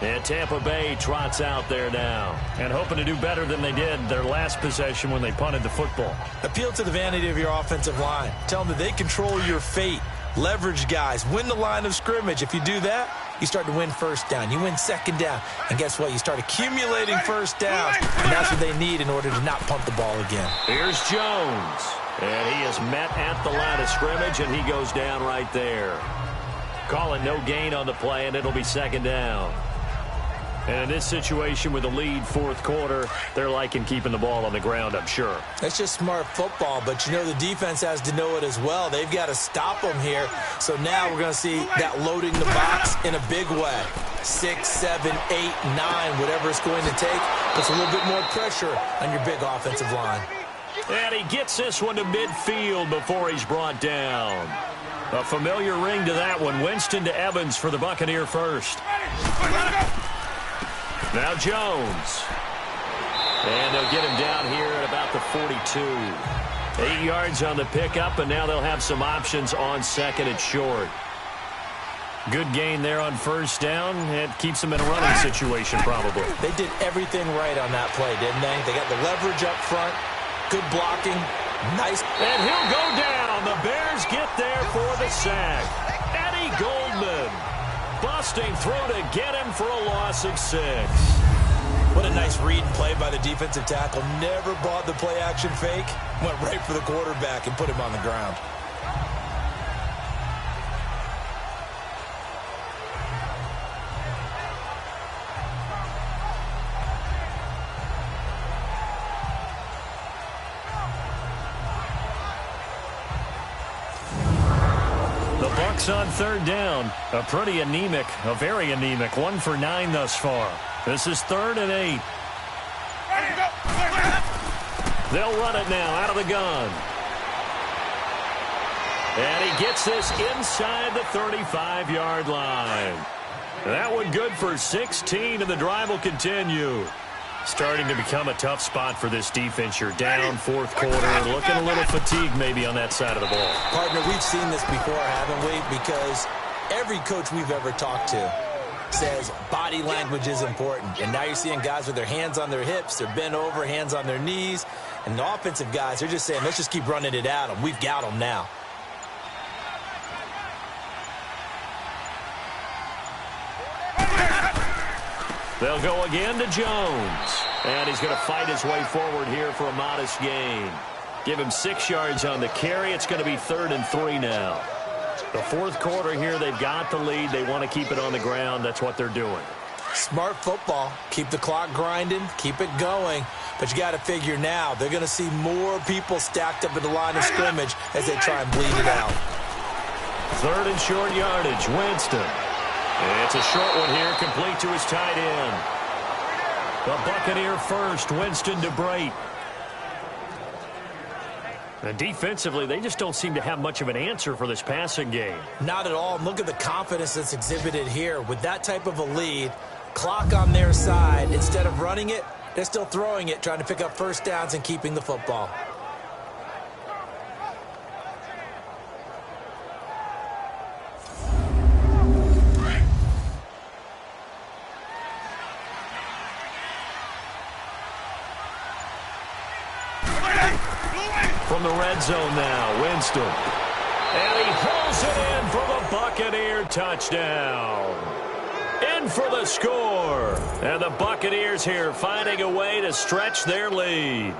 And Tampa Bay trots out there now and hoping to do better than they did their last possession when they punted the football. Appeal to the vanity of your offensive line. Tell them that they control your fate. Leverage guys. Win the line of scrimmage. If you do that, you start to win first down. You win second down. And guess what? You start accumulating first downs. And that's what they need in order to not punt the ball again. Here's Jones. And he is met at the line of scrimmage, and he goes down right there. Calling no gain on the play, and it'll be second down. And in this situation with the lead, 4th quarter, they're liking keeping the ball on the ground, I'm sure. That's just smart football, but you know the defense has to know it as well. They've got to stop them here. So now we're going to see that loading the box in a big way. 6, 7, 8, 9, whatever it's going to take, puts a little bit more pressure on your big offensive line. And he gets this one to midfield before he's brought down. A familiar ring to that one. Winston to Evans for the Buccaneer first. Now Jones. And they'll get him down here at about the 42. 8 yards on the pickup, and now they'll have some options on second and short. Good gain there on first down. It keeps them in a running situation probably. They did everything right on that play, didn't they? They got the leverage up front. Good blocking. Nice. And he'll go down. The Bears get there for the sack. Eddie Goldman. Busting throw to get him for a loss of 6. What a nice read and play by the defensive tackle. Never bought the play-action fake. Went right for the quarterback and put him on the ground. On 3rd down, a very anemic 1 for 9 thus far. This is 3rd and 8. They'll run it now out of the gun. And he gets this inside the 35-yard line. That one good for 16, and the drive will continue. Starting to become a tough spot for this defense. You're down 4th quarter, looking a little fatigued maybe on that side of the ball. Partner, we've seen this before, haven't we? Because every coach we've ever talked to says body language is important. And now you're seeing guys with their hands on their hips, they're bent over, hands on their knees. And the offensive guys, they're just saying, let's just keep running it at them. We've got them now. They'll go again to Jones. And he's going to fight his way forward here for a modest gain. Give him 6 yards on the carry. It's going to be 3rd and 3 now. The fourth quarter here, they've got the lead. They want to keep it on the ground. That's what they're doing. Smart football. Keep the clock grinding. Keep it going. But you got to figure now, they're going to see more people stacked up at the line of scrimmage as they try and bleed it out. 3rd and short yardage. Winston. It's a short one here, complete to his tight end. The Buccaneer first, Winston to Brate. And defensively, they just don't seem to have much of an answer for this passing game. Not at all. Look at the confidence that's exhibited here. With that type of a lead, clock on their side, instead of running it, they're still throwing it, trying to pick up first downs and keeping the football. From the red zone now, Winston. And he hauls it in for the Buccaneer touchdown. In for the score. And the Buccaneers here finding a way to stretch their lead.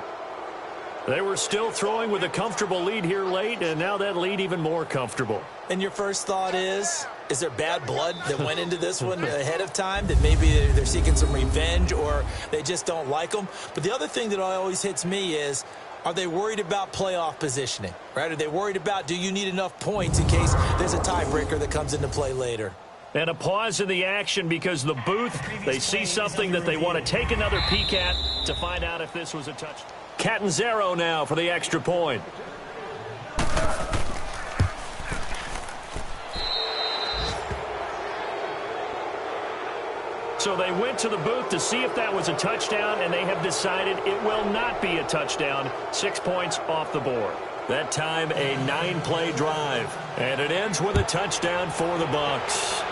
They were still throwing with a comfortable lead here late, and now that lead even more comfortable. And your first thought is there bad blood that went into this one ahead of time, that maybe they're seeking some revenge or they just don't like them? But the other thing that always hits me is, are they worried about playoff positioning, right? Are they worried about, do you need enough points in case there's a tiebreaker that comes into play later? And a pause in the action because the booth, they see something that they want to take another peek at to find out if this was a touchdown. Catanzaro now for the extra point. So they went to the booth to see if that was a touchdown, and they have decided it will not be a touchdown. 6 points off the board. That time, a 9-play drive. And it ends with a touchdown for the Bucs.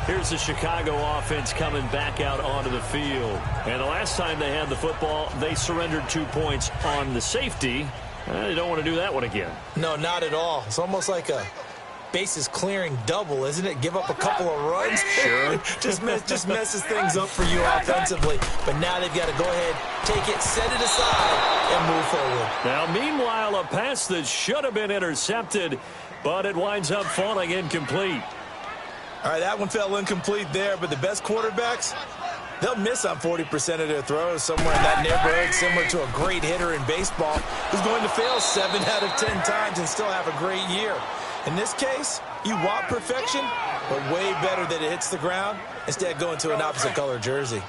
Here's the Chicago offense coming back out onto the field. And the last time they had the football, they surrendered 2 points on the safety. They don't want to do that one again. No, not at all. It's almost like a bases clearing double, isn't it? Give up a couple of runs. Sure. just messes things up for you offensively. But now they've got to go ahead, take it, set it aside, and move forward. Now, meanwhile, a pass that should have been intercepted, but it winds up falling incomplete. All right, that one fell incomplete there, but the best quarterbacks, they'll miss on 40% of their throws somewhere in that neighborhood, similar to a great hitter in baseball who's going to fail 7 out of 10 times and still have a great year. In this case, you want perfection, but way better that it hits the ground instead of going to an opposite color jersey.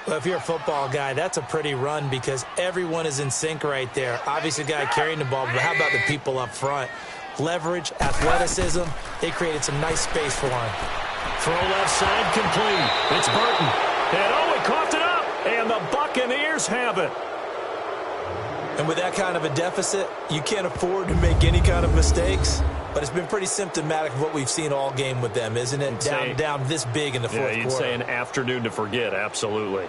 Well, if you're a football guy, that's a pretty run because everyone is in sync right there. Obviously, the guy carrying the ball, but how about the people up front? Leverage, athleticism, they created some nice space for him. Throw left side complete. It's Burton. And he coughed it up. And the Buccaneers have it. And with that kind of a deficit, you can't afford to make any kind of mistakes. But it's been pretty symptomatic of what we've seen all game with them, isn't it? Down this big in the fourth quarter. You'd say an afternoon to forget, absolutely.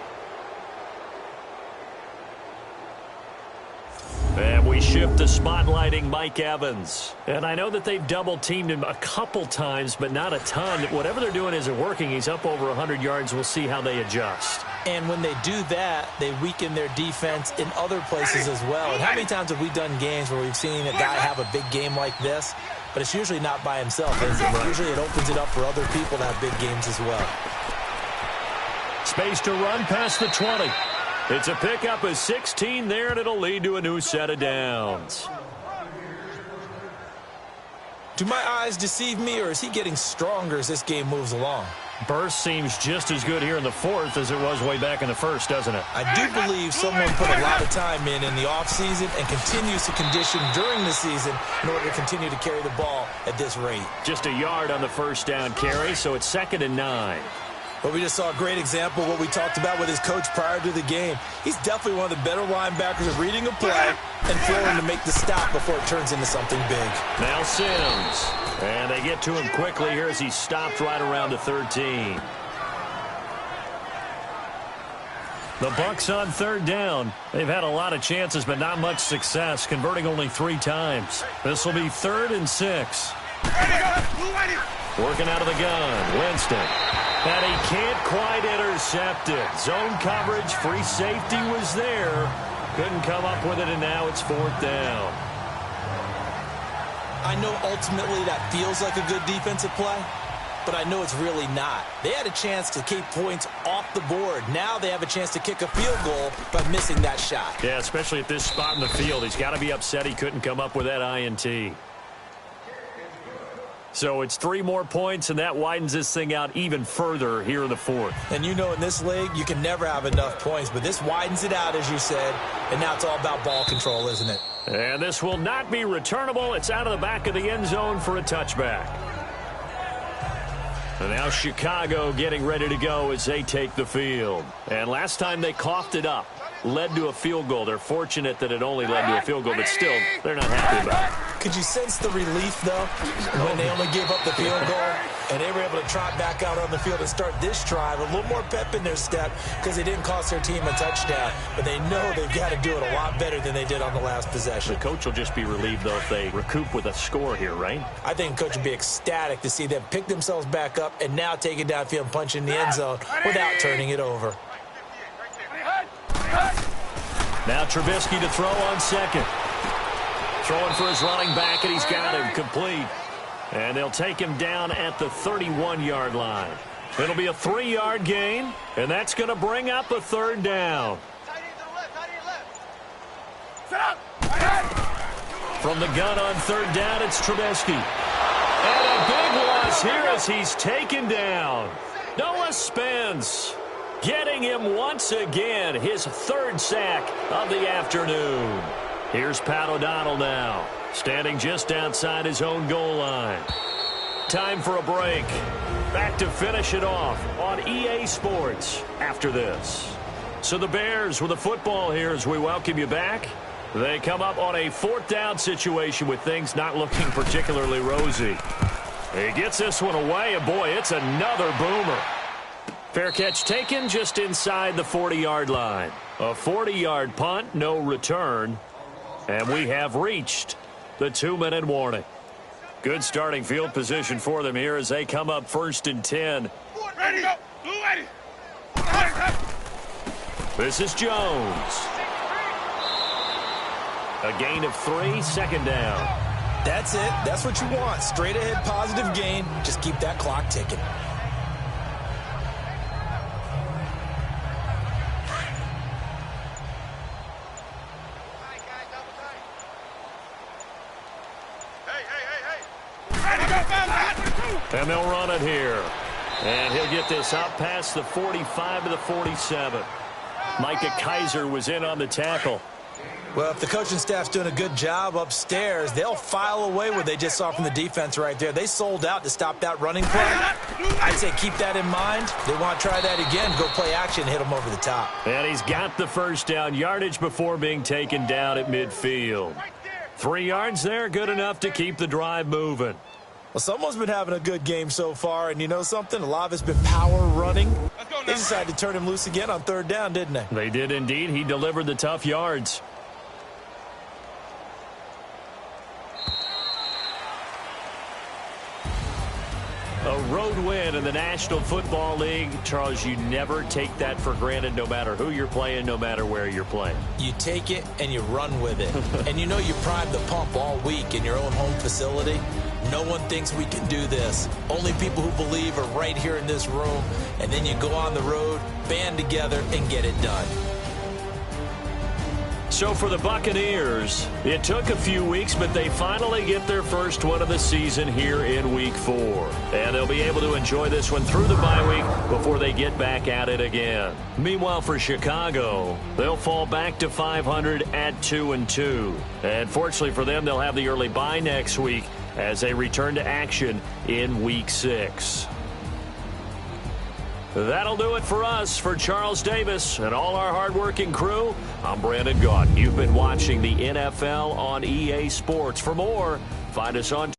And we shift to spotlighting Mike Evans. And I know that they've double-teamed him a couple times, but not a ton. Whatever they're doing isn't working. He's up over 100 yards. We'll see how they adjust. And when they do that, they weaken their defense in other places as well. And how many times have we done games where we've seen a guy have a big game like this? But it's usually not by himself, is it? Right. Usually it opens it up for other people to have big games as well. Space to run past the 20. It's a pickup of 16 there, and it'll lead to a new set of downs. Do my eyes deceive me, or is he getting stronger as this game moves along? Burst seems just as good here in the fourth as it was way back in the first, doesn't it? I do believe someone put a lot of time in the offseason and continues to condition during the season in order to continue to carry the ball at this rate. Just a yard on the first down carry, so it's 2nd and 9. But we just saw a great example of what we talked about with his coach prior to the game. He's definitely one of the better linebackers at reading a play and throwing to make the stop before it turns into something big. Now Sims. And they get to him quickly here as he stopped right around the 13. The Bucs on third down. They've had a lot of chances, but not much success, converting only 3 times. This will be 3rd and 6. Working out of the gun, Winston. And he can't quite intercept it. Zone coverage, free safety was there. Couldn't come up with it, and now it's 4th down. I know ultimately that feels like a good defensive play, but I know it's really not. They had a chance to keep points off the board. Now they have a chance to kick a field goal by missing that shot. Yeah, especially at this spot in the field. He's got to be upset he couldn't come up with that INT. So it's 3 more points, and that widens this thing out even further here in the 4th. And you know in this league, you can never have enough points, but this widens it out, as you said, and now it's all about ball control, isn't it? And this will not be returnable. It's out of the back of the end zone for a touchback. And now Chicago getting ready to go as they take the field. And last time they coughed it up, led to a field goal. They're fortunate that it only led to a field goal, but still, they're not happy about it. Could you sense the relief, though, when they only gave up the field goal and they were able to trot back out on the field and start this drive? A little more pep in their step because they didn't cost their team a touchdown, but they know they've got to do it a lot better than they did on the last possession. The coach will just be relieved, though, if they recoup with a score here, right? I think the coach would be ecstatic to see them pick themselves back up and now take it downfield and punch in the end zone without turning it over. Now Trubisky to throw on second. Throwing for his running back, and he's got him complete. And they'll take him down at the 31-yard line. It'll be a 3-yard gain, and that's going to bring up a 3rd down. From the gun on 3rd down, it's Trubisky. And a big loss here as he's taken down. Noah Spence getting him once again, his 3rd sack of the afternoon. Here's Pat O'Donnell now, standing just outside his own goal line. Time for a break. Back to finish it off on EA Sports after this. So the Bears with the football here as we welcome you back. They come up on a 4th down situation with things not looking particularly rosy. He gets this one away, and boy, it's another boomer. Fair catch taken just inside the 40-yard line. A 40-yard punt, no return. And we have reached the 2-minute warning. Good starting field position for them here as they come up 1st and 10. Ready, go. Blue ready. This is Jones. A gain of 3, 2nd down. That's it. That's what you want. Straight ahead positive gain. Just keep that clock ticking. And they'll run it here. And he'll get this out past the 45 to the 47. Micah Kaiser was in on the tackle. Well, if the coaching staff's doing a good job upstairs, they'll file away what they just saw from the defense right there. They sold out to stop that running play. I'd say keep that in mind. They want to try that again, go play action, hit them over the top. And he's got the 1st down yardage before being taken down at midfield. 3 yards there, good enough to keep the drive moving. Well, someone's been having a good game so far, and you know something? A lot of it's been power running. They decided to turn him loose again on 3rd down, didn't they? They did indeed. He delivered the tough yards. A road win in the National Football League. Charles, you never take that for granted no matter who you're playing, no matter where you're playing. You take it and you run with it. And you know you primed the pump all week in your own home facility. No one thinks we can do this. Only people who believe are right here in this room. And then you go on the road, band together, and get it done. So for the Buccaneers, it took a few weeks, but they finally get their first one of the season here in Week 4. And they'll be able to enjoy this one through the bye week before they get back at it again. Meanwhile, for Chicago, they'll fall back to 500 at 2-2. And fortunately for them, they'll have the early bye next week as they return to action in Week 6. That'll do it for us. For Charles Davis and all our hardworking crew, I'm Brandon Gaudin. You've been watching the NFL on EA Sports. For more, find us on